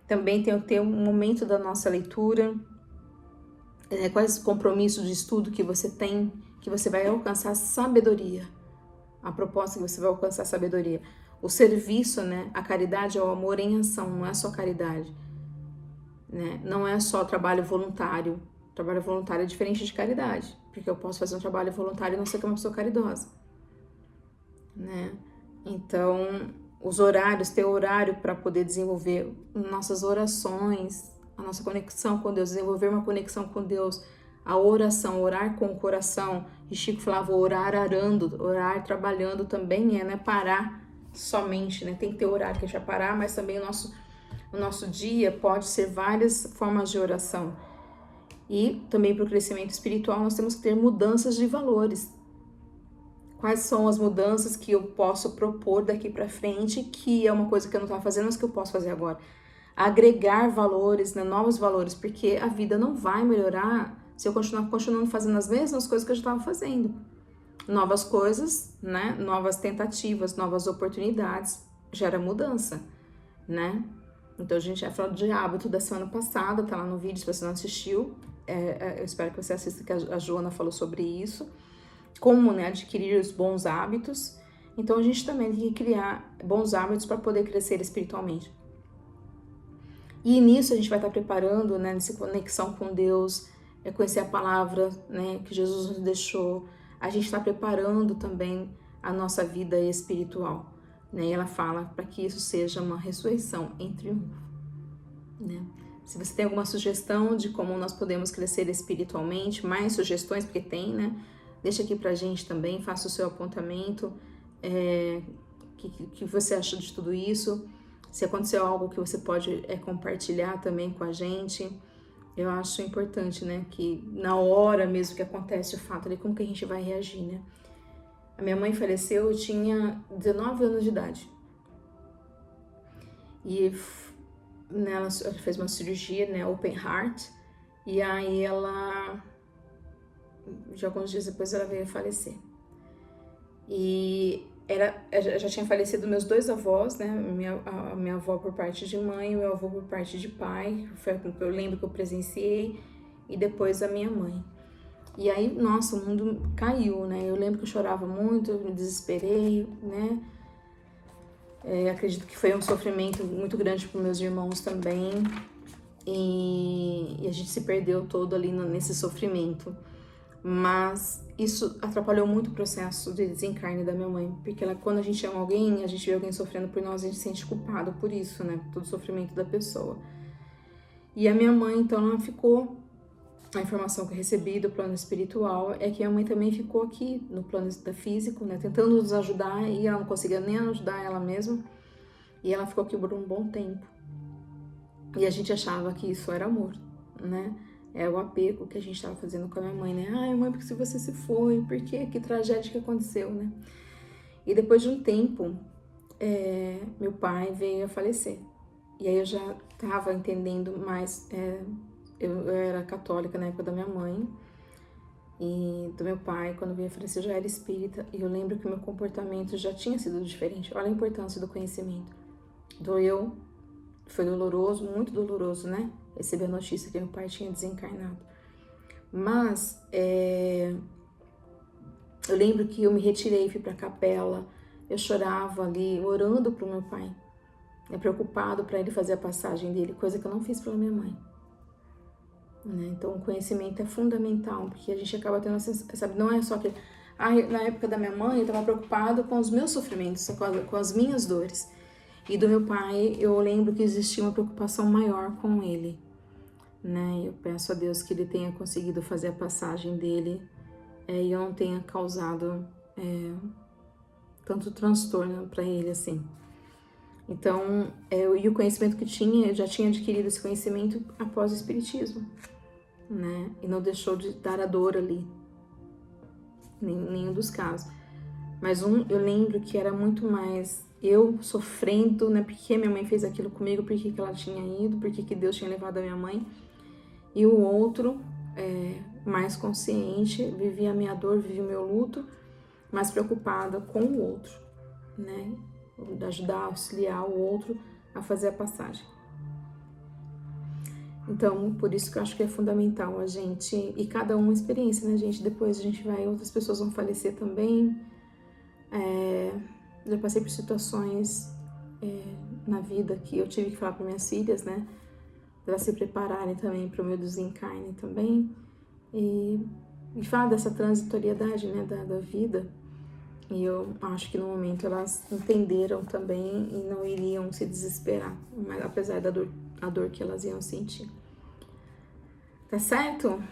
também tem que ter um momento da nossa leitura, quais compromissos de estudo que você tem, que você vai alcançar sabedoria. A proposta é que você vai alcançar sabedoria. O serviço, né? A caridade é o amor em ação, não é só caridade, né? Não é só trabalho voluntário. Trabalho voluntário é diferente de caridade, porque eu posso fazer um trabalho voluntário e não ser uma pessoa caridosa, né? Então, os horários, ter horário para poder desenvolver nossas orações, a nossa conexão com Deus, desenvolver uma conexão com Deus, a oração, orar com o coração. E Chico falava orar arando, orar trabalhando também não é parar somente, né? Tem que ter horário que a gente vai parar, mas também o nosso dia pode ser várias formas de oração. E também para o crescimento espiritual nós temos que ter mudanças de valores. Quais são as mudanças que eu posso propor daqui para frente, que é uma coisa que eu não estava fazendo, mas que eu posso fazer agora? Agregar valores, né, novos valores, porque a vida não vai melhorar se eu continuando fazendo as mesmas coisas que eu já estava fazendo. Novas coisas, né, novas tentativas, novas oportunidades, gera mudança, né? Então a gente já falou de hábito da semana passada, tá lá no vídeo se você não assistiu. Eu espero que você assista, que a Joana falou sobre isso. Como, né, adquirir os bons hábitos. Então a gente também tem que criar bons hábitos para poder crescer espiritualmente. E nisso a gente vai estar preparando, né, nessa conexão com Deus, conhecer a palavra, né, que Jesus nos deixou. A gente está preparando também a nossa vida espiritual, né? E ela fala para que isso seja uma ressurreição em triunfo, né? Se você tem alguma sugestão de como nós podemos crescer espiritualmente, mais sugestões, porque tem, né? Deixa aqui pra gente também, faça o seu apontamento, que você achou de tudo isso. Se aconteceu algo que você pode compartilhar também com a gente. Eu acho importante, né, que na hora mesmo que acontece o fato ali, como que a gente vai reagir, né? A minha mãe faleceu, eu tinha 19 anos de idade. E né, ela fez uma cirurgia, né, open heart, e aí ela, de alguns dias depois, ela veio a falecer. E já tinha falecido meus dois avós, né, a minha avó por parte de mãe e meu avô por parte de pai, foi o que eu lembro que eu presenciei, e depois a minha mãe. E aí, nossa, o mundo caiu, né, eu lembro que eu chorava muito, me desesperei, né, acredito que foi um sofrimento muito grande para meus irmãos também, e a gente se perdeu todo ali nesse sofrimento. Mas isso atrapalhou muito o processo de desencarne da minha mãe, porque quando a gente ama alguém, a gente vê alguém sofrendo por nós, a gente se sente culpado por isso, né, todo o sofrimento da pessoa. E a minha mãe, então, ela ficou, a informação que eu recebi do plano espiritual é que a mãe também ficou aqui no plano da físico, né, tentando nos ajudar, e ela não conseguia nem ajudar ela mesma, e ela ficou aqui por um bom tempo. E a gente achava que isso era amor, né? É o apego que a gente estava fazendo com a minha mãe, né? Ai, mãe, porque se você se foi, por quê? Que tragédia que aconteceu, né? E depois de um tempo, meu pai veio a falecer. E aí eu já estava entendendo mais. Eu era católica na época da minha mãe. E do meu pai, quando veio a falecer, eu já era espírita. E eu lembro que o meu comportamento já tinha sido diferente. Olha a importância do conhecimento. Doeu, foi doloroso, muito doloroso, né? Receber a notícia que meu pai tinha desencarnado. Mas eu lembro que eu me retirei, fui para a capela, eu chorava ali, orando para o meu pai, preocupado para ele fazer a passagem dele, coisa que eu não fiz pela minha mãe. Né? Então o conhecimento é fundamental, porque a gente acaba tendo, sabe, não é só que na época da minha mãe eu estava preocupado com os meus sofrimentos, com as minhas dores. E do meu pai, eu lembro que existia uma preocupação maior com ele, né? Eu peço a Deus que ele tenha conseguido fazer a passagem dele e eu não tenha causado tanto transtorno para ele assim. Então, e o conhecimento que tinha, eu já tinha adquirido esse conhecimento após o espiritismo, né? E não deixou de dar a dor ali, nenhum dos casos. Mas eu lembro que era muito mais eu sofrendo, né? Porque minha mãe fez aquilo comigo, por que ela tinha ido, por que Deus tinha levado a minha mãe. E o outro, mais consciente, vivia a minha dor, vivia o meu luto, mais preocupada com o outro, né? De ajudar, auxiliar o outro a fazer a passagem. Então, por isso que eu acho que é fundamental a gente, e cada uma experiência, né, gente? Depois a gente vai, outras pessoas vão falecer também. Já passei por situações na vida que eu tive que falar para minhas filhas, né? Para elas se prepararem também para o meu desencarne também. E falar dessa transitoriedade, né, da vida. E eu acho que no momento elas entenderam também e não iriam se desesperar, mas apesar da dor que elas iam sentir. Tá certo?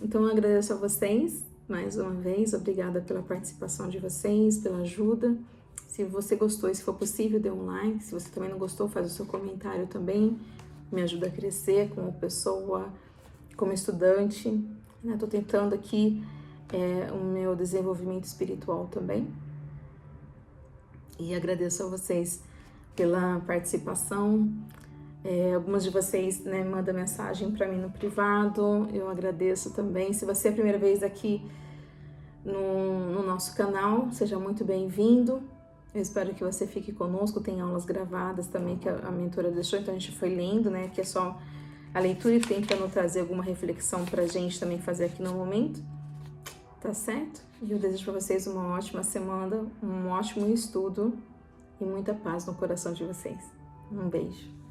Então eu agradeço a vocês mais uma vez, obrigada pela participação de vocês, pela ajuda. Se você gostou e se for possível, dê um like. Se você também não gostou, faz o seu comentário também. Me ajuda a crescer como pessoa, como estudante. Estou tentando aqui o meu desenvolvimento espiritual também. E agradeço a vocês pela participação. Algumas de vocês, né, mandam mensagem para mim no privado. Eu agradeço também. Se você é a primeira vez aqui no nosso canal, seja muito bem-vindo. Eu espero que você fique conosco. Tem aulas gravadas também que a mentora deixou, então a gente foi lendo, né? Que é só a leitura e tentando trazer alguma reflexão pra gente também fazer aqui no momento. tá certo? E eu desejo para vocês uma ótima semana, um ótimo estudo e muita paz no coração de vocês. Um beijo.